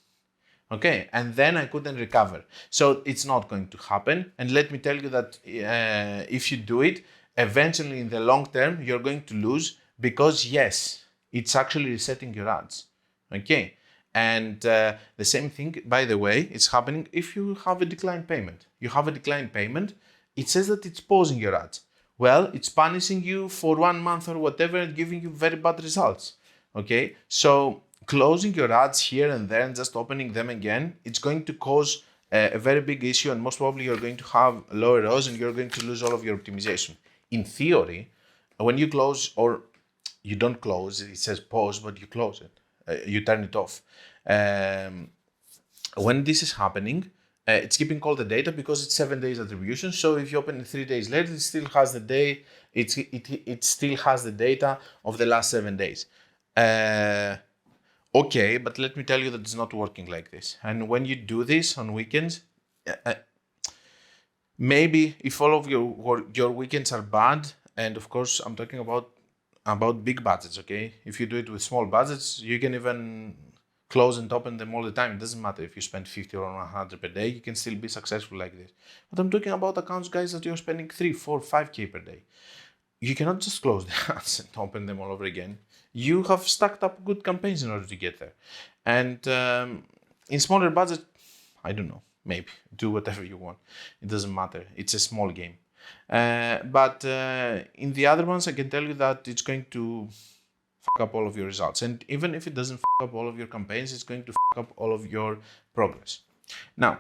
Speaker 1: Okay, and then I couldn't recover. So it's not going to happen. And let me tell you that if you do it, eventually in the long term, you're going to lose because yes, it's actually resetting your ads. Okay, and the same thing, by the way, it's happening if you have a declined payment. You have a declined payment, it says that it's pausing your ads. Well, it's punishing you for 1 month or whatever and giving you very bad results. Okay, so closing your ads here and there and just opening them again, it's going to cause a very big issue and most probably you're going to have lower ROAS and you're going to lose all of your optimization. In theory, when you close or you don't close, it says pause, but you close it, you turn it off. When this is happening, it's keeping all the data because it's 7 days attribution. So if you open it 3 days later, it still has the day. It still has the data of the last 7 days. Okay, but let me tell you that it's not working like this. And when you do this on weekends, maybe if all of your weekends are bad, and of course I'm talking about big budgets. Okay, if you do it with small budgets, you can even close and open them all the time. It doesn't matter if you spend 50 or 100 per day, you can still be successful like this. But I'm talking about accounts, guys, that you're spending 3, 4, 5K per day. You cannot just close the ads and open them all over again. You have stacked up good campaigns in order to get there. And in smaller budget, I don't know, maybe do whatever you want. It doesn't matter. It's a small game. But in the other ones, I can tell you that it's going to fuck up all of your results. And even if it doesn't fuck up all of your campaigns, it's going to fuck up all of your progress. Now,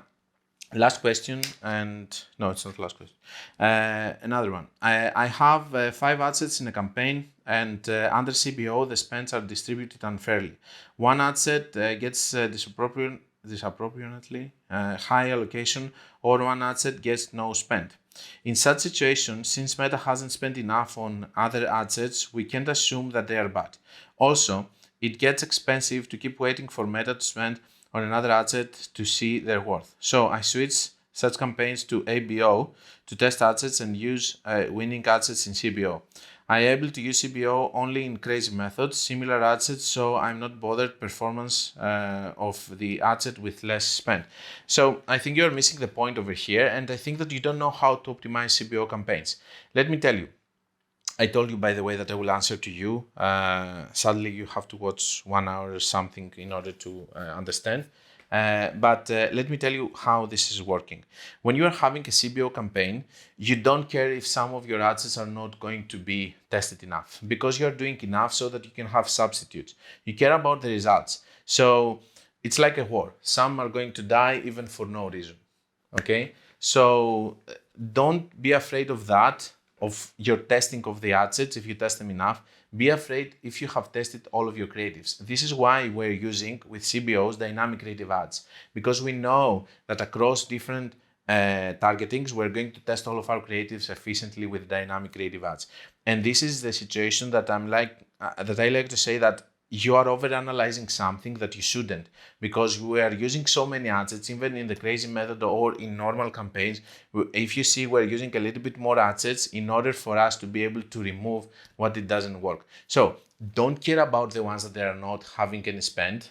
Speaker 1: last question, and no, it's not the last question. Another one. I have 5 ad sets in a campaign, and under CBO, the spends are distributed unfairly. One ad set gets disproportionately high allocation, or one ad set gets no spend. In such situations, since Meta hasn't spent enough on other ad sets, we can't assume that they are bad. Also, it gets expensive to keep waiting for Meta to spend on another ad set to see their worth. So I switch such campaigns to ABO to test ad sets and use winning ad sets in CBO. I'm able to use CBO only in crazy methods, similar ad sets, so I'm not bothered performance of the ad set with less spend. So I think you're missing the point over here, and I think that you don't know how to optimize CBO campaigns. Let me tell you. I told you, by the way, that I will answer to you. Sadly, you have to watch 1 hour or something in order to understand. But let me tell you how this is working. When you are having a CBO campaign, you don't care if some of your ad sets are not going to be tested enough, because you're doing enough so that you can have substitutes. You care about the results. So it's like a war. Some are going to die even for no reason. Okay? So don't be afraid of that, of your testing of the ad sets if you test them enough. Be afraid if you have tested all of your creatives. This is why we're using with CBOs dynamic creative ads, because we know that across different targetings, we're going to test all of our creatives efficiently with dynamic creative ads. And this is the situation that I like to say that you are overanalyzing something that you shouldn't, because we are using so many ad sets, even in the crazy method or in normal campaigns. If you see, we're using a little bit more ad sets in order for us to be able to remove what it doesn't work. So don't care about the ones that they are not having any spend.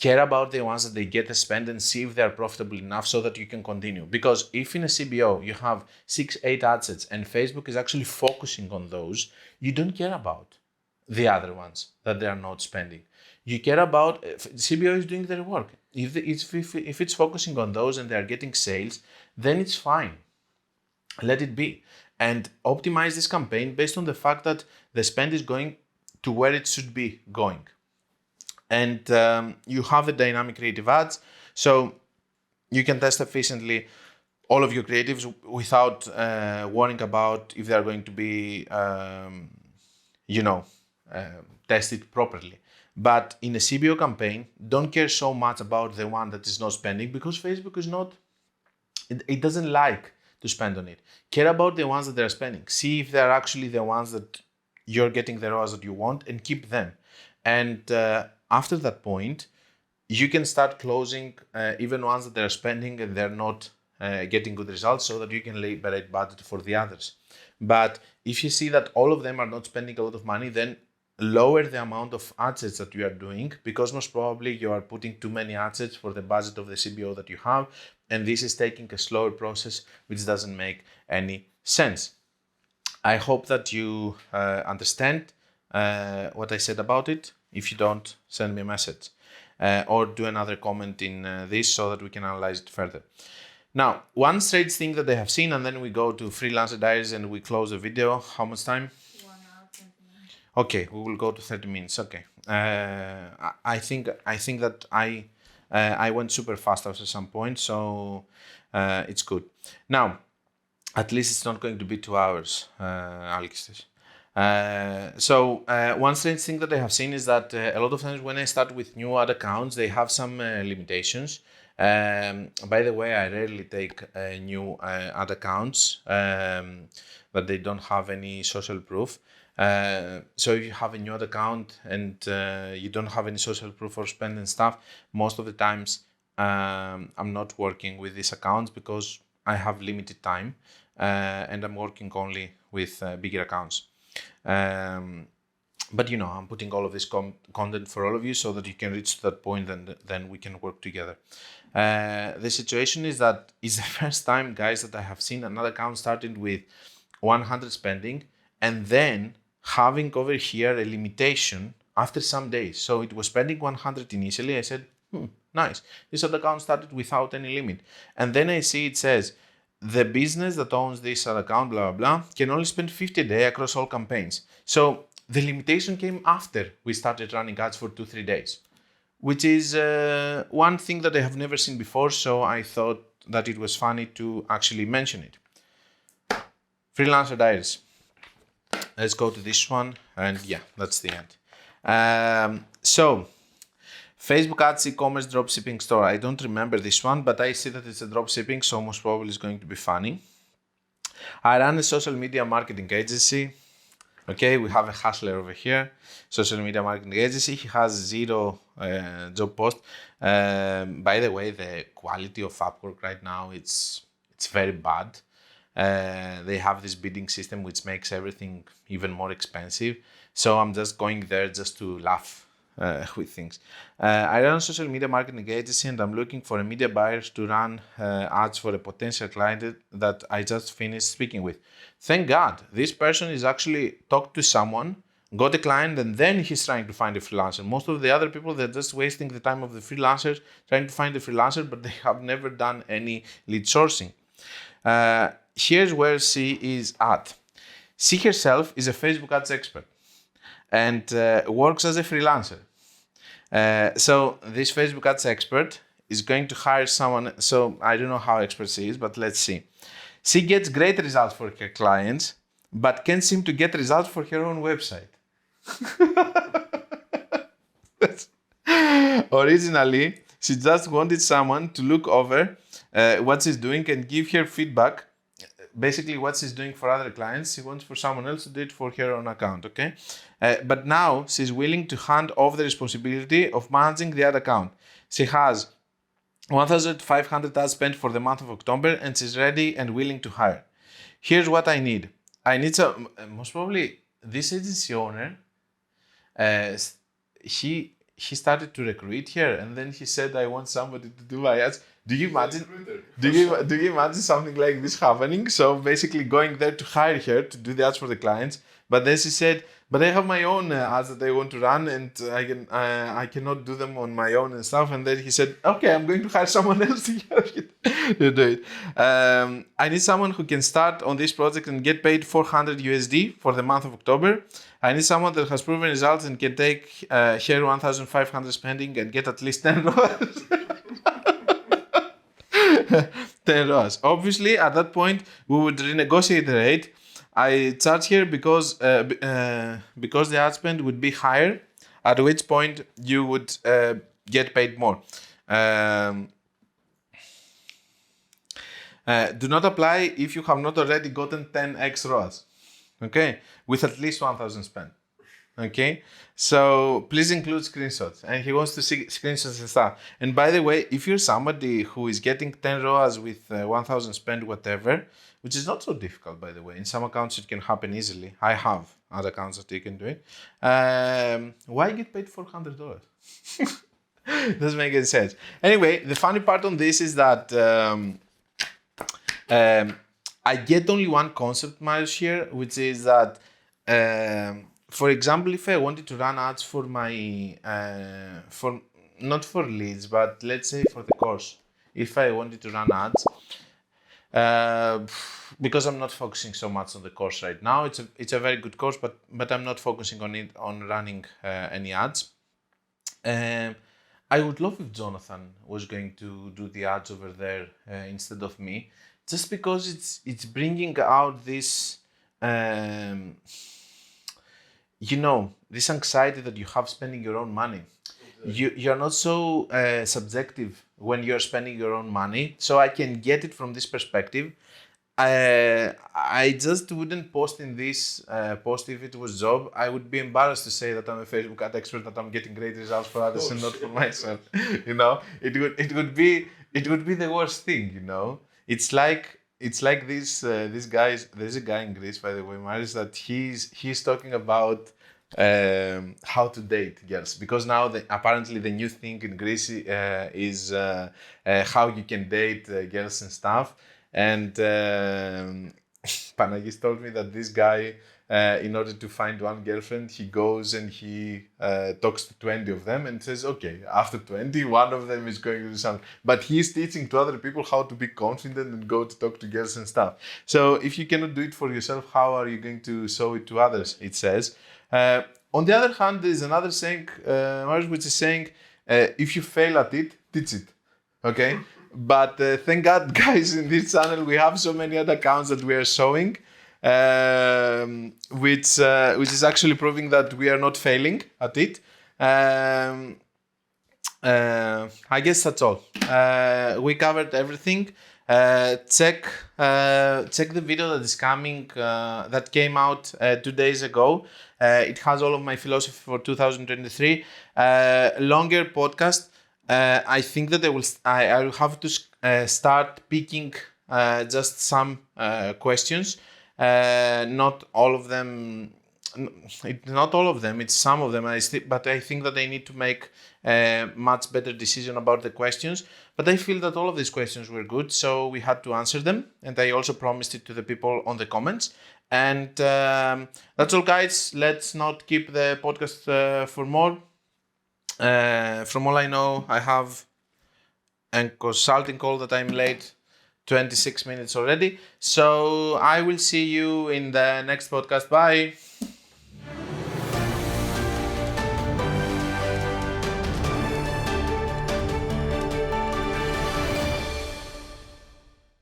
Speaker 1: Care about the ones that they get a spend and see if they are profitable enough so that you can continue. Because if in a CBO you have 6-8 ad sets and Facebook is actually focusing on those, you don't care about the other ones that they are not spending. You care about CBO is doing their work. If it's focusing on those and they are getting sales, then it's fine. Let it be. And optimize this campaign based on the fact that the spend is going to where it should be going. And you have the dynamic creative ads, so you can test efficiently all of your creatives without worrying about if they are going to be, tested properly. But in a CBO campaign, don't care so much about the one that is not spending, because Facebook is not, it doesn't like to spend on it. Care about the ones that they're spending. See if they're actually the ones that you're getting the ROAS that you want, and keep them. And after that point, you can start closing even ones that they're spending and they're not getting good results, so that you can liberate budget for the others. But if you see that all of them are not spending a lot of money, then lower the amount of ad sets that you are doing, because most probably you are putting too many ad sets for the budget of the CBO that you have, and this is taking a slower process, which doesn't make any sense. I hope that you understand what I said about it. If you don't, send me a message or do another comment in this so that we can analyze it further. Now, one strange thing that they have seen, and then we go to Freelancer Diaries and we close the video. How much time?
Speaker 3: 1 hour, 20 minutes.
Speaker 1: Okay, we will go to 30 minutes. Okay. I think that I went super fast after some point, so it's good. Now, at least it's not going to be 2 hours, Alexis. So one strange thing that I have seen is that a lot of times when I start with new ad accounts, they have some limitations. By the way, I rarely take new ad accounts, but they don't have any social proof. So if you have a new ad account and you don't have any social proof or spend and stuff, most of the times I'm not working with these accounts because I have limited time and I'm working only with bigger accounts. But I'm putting all of this content for all of you so that you can reach to that point and then we can work together. The situation is that it's the first time, guys, that I have seen another account starting with 100 spending and then having over here a limitation after some days. So it was spending 100 initially. I said, nice. This other account started without any limit. And then I see it says, the business that owns this other account, blah, blah, blah, can only spend 50 a day across all campaigns. So the limitation came after we started running ads for 2-3 days, which is one thing that I have never seen before. So I thought that it was funny to actually mention it. Freelancer Diaries. Let's go to this one. And yeah, that's the end. So Facebook ads e-commerce dropshipping store. I don't remember this one, but I see that it's a dropshipping, so most probably it's going to be funny. I run a social media marketing agency. Okay, we have a hustler over here, social media marketing agency. He has 0 job post. By the way, the quality of Upwork right now, it's very bad. They have this bidding system which makes everything even more expensive. So I'm just going there just to laugh with things. I run a social media marketing agency and I'm looking for a media buyers to run ads for a potential client that I just finished speaking with. Thank God, this person is actually talked to someone, got a client, and then he's trying to find a freelancer. Most of the other people, they're just wasting the time of the freelancers trying to find a freelancer, but they have never done any lead sourcing. Here's where she is at. She herself is a Facebook ads expert and works as a freelancer. So this Facebook ads expert is going to hire someone. So I don't know how expert she is, but let's see. She gets great results for her clients, but can't seem to get results for her own website. Originally, she just wanted someone to look over what she's doing and give her feedback. Basically, what she's doing for other clients, she wants for someone else to do it for her own account, okay? But now she's willing to hand off the responsibility of managing the ad account. She has 1,500 ads spent for the month of October and she's ready and willing to hire. Here's what I need. I need some, most probably this agency owner, he started to recruit here and then he said, I want somebody to do my ads. Do you imagine? Do you imagine something like this happening? So basically going there to hire her to do the ads for the clients, but then she said, "But I have my own ads that I want to run, and I cannot do them on my own and stuff." And then he said, "Okay, I'm going to hire someone else to do it." I need someone who can start on this project and get paid 400 USD for the month of October. I need someone that has proven results and can take her 1,500 spending and get at least 10 ROAS. 10 ROAS. Obviously, at that point, we would renegotiate the rate. I charge here because the ad spend would be higher, at which point you would get paid more. Do not apply if you have not already gotten 10x ROAS, okay, with at least 1,000 spent. Okay, so please include screenshots, and he wants to see screenshots and stuff. And by the way, if you're somebody who is getting 10 ROAS with 1,000 spent, whatever, which is not so difficult, by the way, in some accounts it can happen easily. I have other accounts that you can do it. Why get paid $400? Doesn't make any sense. Anyway, the funny part on this is that I get only one concept, Miles, here, which is that for example, if I wanted to run ads for my, not for leads, but let's say for the course, if I wanted to run ads, because I'm not focusing so much on the course right now, it's a very good course, but I'm not focusing on running any ads. I would love if Jonathan was going to do the ads over there instead of me, just because it's bringing out this. This anxiety that you have spending your own money. You're not so subjective when you're spending your own money. So I can get it from this perspective. I just wouldn't post in this post if it was job. I would be embarrassed to say that I'm a Facebook ad expert, that I'm getting great results for others and not for myself. It would be the worst thing. It's like this guy. There's a guy in Greece, by the way, Marius, that he's talking about how to date girls, because now apparently the new thing in Greece is how you can date girls and stuff. And Panagis told me that this guy, in order to find one girlfriend, he goes and he talks to 20 of them and says, okay, after 20, one of them is going to do something. But he's teaching to other people how to be confident and go to talk to girls and stuff. So if you cannot do it for yourself, how are you going to show it to others, it says. On the other hand, there is another saying, which is saying, if you fail at it, teach it. Okay? But thank God, guys, in this channel, we have so many other accounts that we are showing, which is actually proving that we are not failing at it. I guess that's all. We covered everything. Check the video that is coming, that came out 2 days ago. It has all of my philosophy for 2023. Longer podcast. I think that I will have to start picking just some questions. Not all of them. Not all of them. It's some of them. But I think that I need to make a much better decision about the questions. But I feel that all of these questions were good, so we had to answer them. And I also promised it to the people on the comments. And that's all, guys. Let's not keep the podcast for more. From all I know, I have a consulting call that I'm late 26 minutes already. So I will see you in the next podcast. Bye.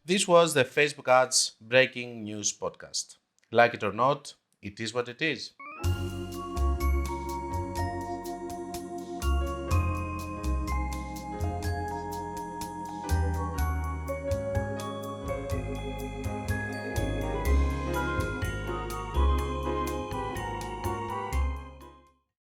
Speaker 1: This was the Facebook Ads Breaking News Podcast. Like it or not, it is what it is.